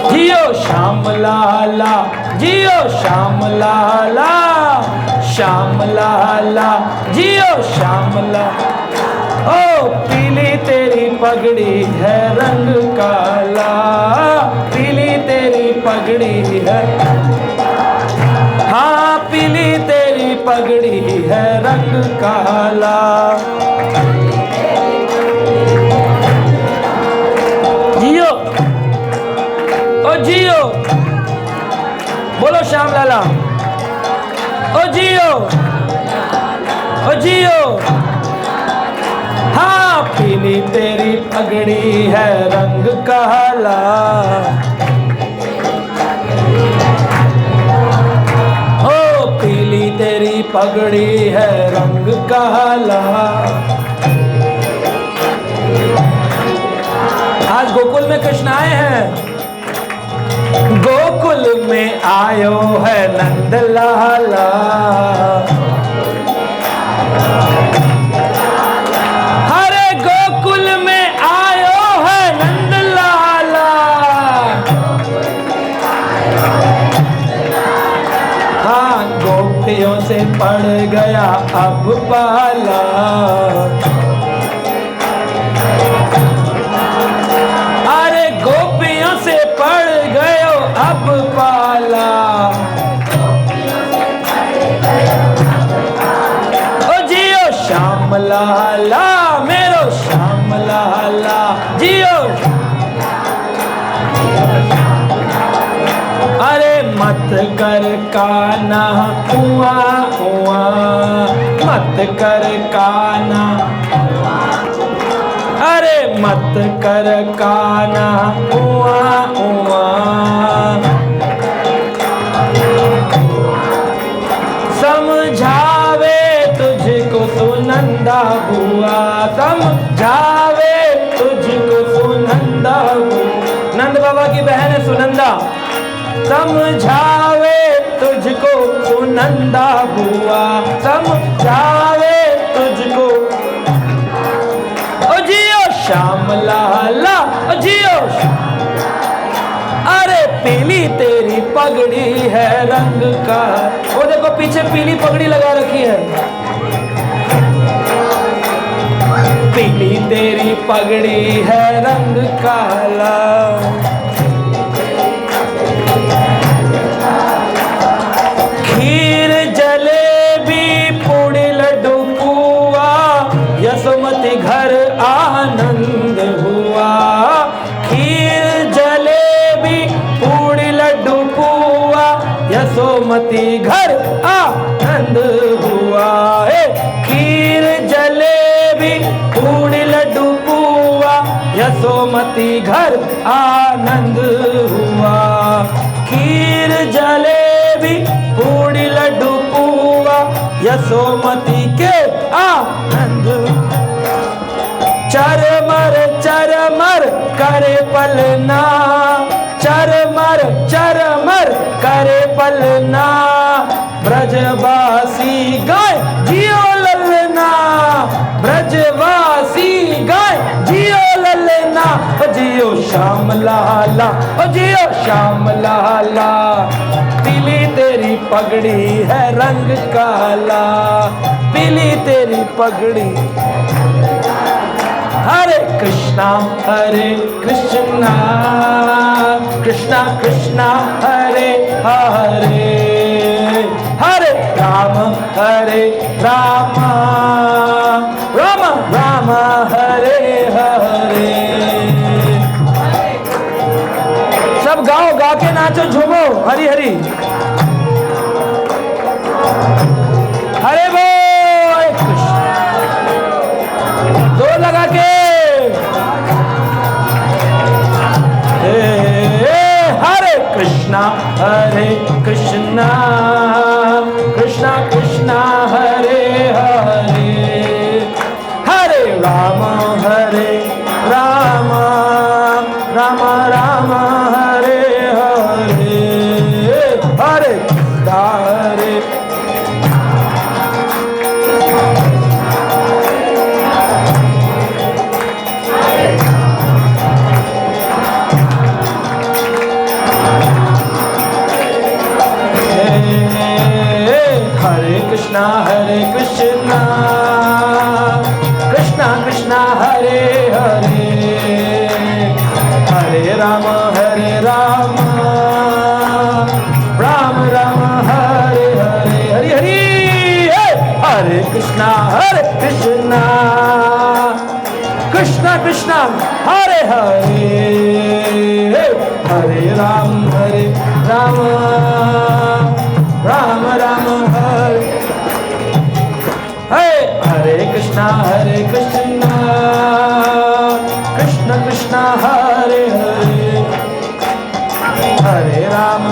जियो श्याम लाला, जियो श्याम लाला, श्याम लाला, जियो श्याम लाला। ओ पीली तेरी पगड़ी है रंग काला, पीली तेरी पगड़ी है, हाँ पीली तेरी पगड़ी है रंग काला। जियो ओ जियो, बोलो श्याम लाला। ओ जियो, ओ जियो, हाँ पीली तेरी पगड़ी है रंग काला। ओ पीली तेरी पगड़ी है रंग काला। आज गोकुल में कृष्ण आए हैं। गोकुल में आयो है नंद लाला, हरे गोकुल में आयो है नंद लाला। हाँ गोपियों से पड़ गया अब पाला, अरे गोपियों से पड़ गयो अब पाला। ओ जियो श्याम लाला मेरो श्याम लाला जियो। अरे मत कर काना हुआ हुआ, मत कर काना, अरे मत कर काना हुआ हुआ। समझावे तुझको सुनंदा हुआ, समझावे तुझको सुनंदा हुआ। नंद बाबा की बहन है सुनंदा। समझावे तुझको सुनंदा हुआ, समझावे तुझको। ओ जियो श्याम लाला ओ जियो। अरे पीली तेरी पगड़ी है रंग का, वो देखो पीछे पीली पगड़ी लगा रखी है। पीली तेरी पगड़ी है रंग काला। खीर जलेबी पूड़ी लड्डू पुआ, यशोमती घर आनंद हुआ। खीर जलेबी पूड़ी लड्डू पुआ, यशोमती घर आनंद हुआ। खीर जलेबी पूड़ी लड्डू पुआ, यशोमती घर आनंद हुआ। खीर जलेबी पूड़ी लड्डू पुआ, यशोमती के आनंद। चरमर चरमर करे पलना, चरमर चरमर करे पलना। ब्रजवासी गाय जियो ललना, ब्रजवासी गाय जियो ललना। ओ जियो श्याम लाला ओ जियो श्याम लाला। पीली तेरी पगड़ी है रंग काला, पीली तेरी पगड़ी। हरे कृष्णा कृष्णा कृष्णा हरे हरे, हरे राम राम राम हरे हरे। सब गाओ, गा के नाचो, झूमो। हरि हरि हरे बोल कृष्ण। दो लगा के हरे कृष्णा कृष्णा कृष्णा हरे हरे, हरे राम राम राम हरे हरे, हरे हरे। हरे कृष्णा कृष्णा कृष्णा हरे हरे, हरे राम राम राम हरे हरे, हरि हरि। हरे कृष्णा कृष्णा कृष्णा हरे हरे, हरे राम राम हरे। हरे कृष्णा कृष्णा कृष्णा हरे हरे, हरे राम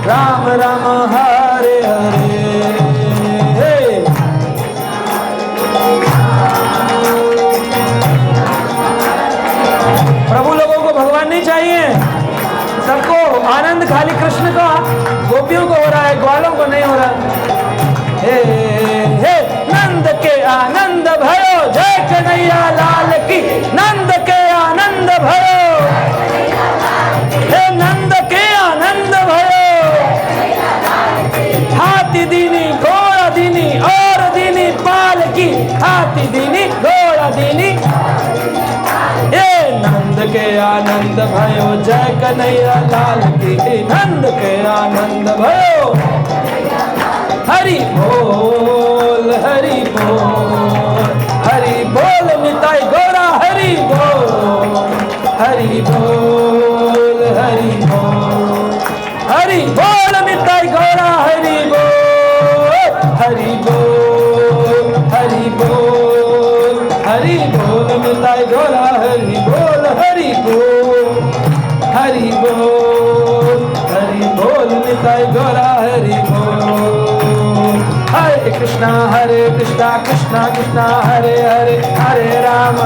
राम हरे हरे। प्रभु लोगों को भगवान नहीं चाहिए, सबको आनंद खाली कृष्ण का, गोपियों को हो रहा है, ग्वालों को नहीं हो रहा। हे हे नंद के आनंद भयो, जय कन्हैया लाल की। नंद के आनंद भयो, हे नंद के आनंद भयो। हाथी दीनी घोड़ा दीनी और दीनी पाल की, हाथी दीनी घोड़ा दीनी। हे नंद के आनंद भयो, जय कन्हैया लाल की, नंद के आनंद भयो। हरि बोल हरि बोल, हरि बोल निताई गौरा हरि बोल, हरि बोल हरि बोल, हरि बोल निताई गौरा हरि बोल, हरि बोल हरि बोल, हरि बोल निताई गौरा हरि बोल, हरि बोल हरि बोल, हरि बोल निताई गौरा हरि बोल। हरे कृष्णा कृष्णा कृष्णा हरे हरे, हरे राम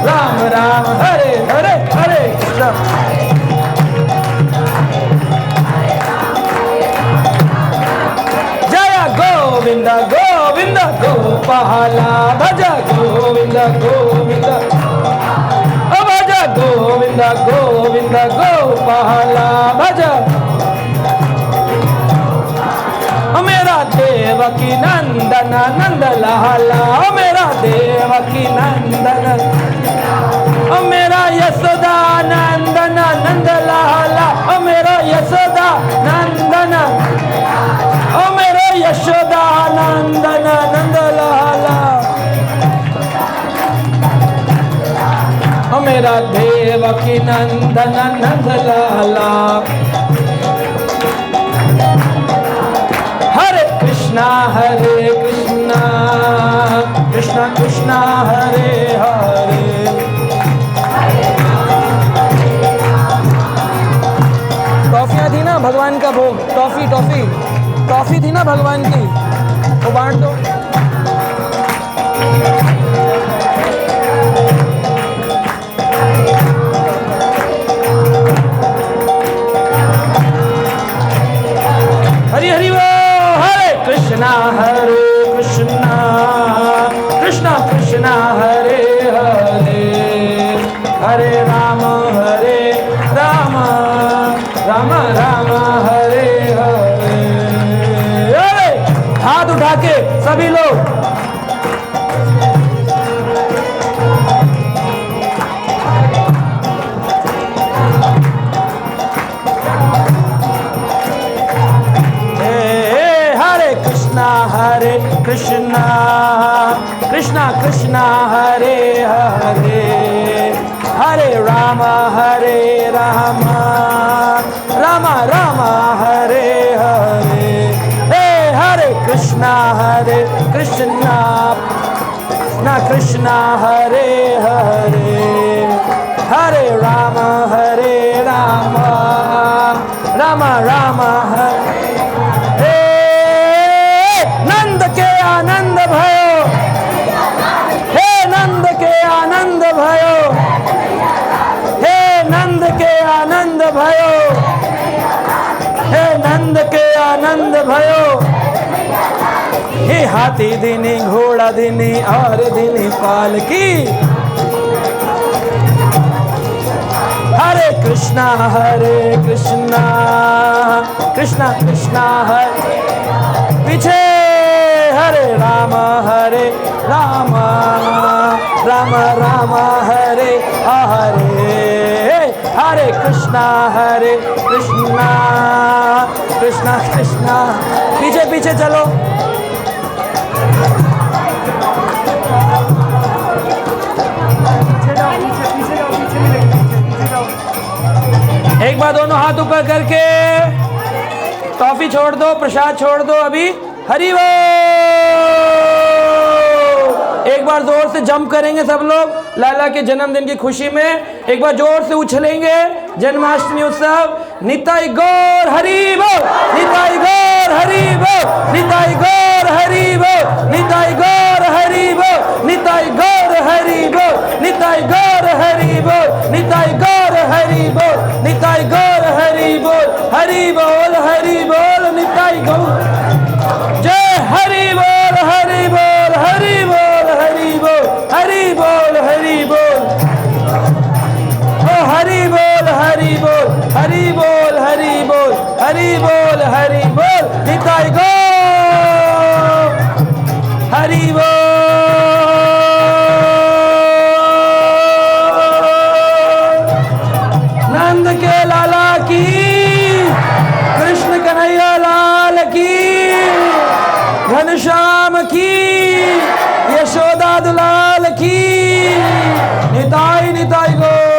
राम राम हरे हरे, हरे कृष्णा। जय गोविंद गोविंद गोपाला, भज गोविंद गोविंद, भज गोविंद गोविंद गोपाला, भज मेरा देवकी नंदन नंद लाला, मेरा देवकी नंदन, मेरा यशोदा नंदन नंद लाला, मेरा यशोदा नंदन, मेरा यशोदा नंदन नंद लाला, मेरा देवकी नंदन नंद लाला। हरे कृष्णा कृष्णा कृष्णा हरे हरे। टॉफियाँ थी ना भगवान का भोग, टॉफी थी ना भगवान की, वो बांट दो। हरि हरि बोल। कृष्णा कृष्णा कृष्णा हरे हरे, हरे राम राम राम हरे हरे। अरे हाथ उठा के सभी लोग हरे कृष्णा कृष्णा कृष्णा हरे हरे, हरे राम राम राम हरे हरे। हे हरे कृष्णा कृष्णा कृष्णा हरे हरे, हरे राम राम राम हरे। नंद के आनंद भयो, हे नंद के आनंद भयो, हे नंद के आनंद भयो, हे नंद के आनंद भयो। हे हाथी दिनी घोड़ा दिनी और दिनी पालकी, हरे कृष्णा कृष्णा कृष्णा हरे, पीछे हरे राम राम राम हरे हरे, हरे कृष्णा कृष्णा कृष्णा। पीछे पीछे चलो। एक बार दोनों हाथ ऊपर करके टॉफी छोड़ दो, प्रसाद छोड़ दो अभी। हरि बोल। एक बार जोर से जंप करेंगे सब लोग लाला के जन्मदिन की खुशी में, एक बार जोर से उछलेंगे। जन्माष्टमी उत्सव। निताई गौर हरि बोल, निताई गौर हरि बोल, निताई गौर हरि बोल, निताई गौर हरि बोल, निताई गौर हरि बोल, निताई गौर हरि बोल, निताई गौर हरि बोल, निताई गौर हरि बोल, हरि बोल हरि बोल निताई गौर। जय हरि बोल हरि बोल हरि बोल हरि बोल हरि बोल हरि बोल। ओ हरि बोल हरि बोल हरि बोल हरि बोल हरि बोल हरि बोल निताई गौर हरि बोल। श्याम की, यशोदा दुलाल की, निताई निताई गो।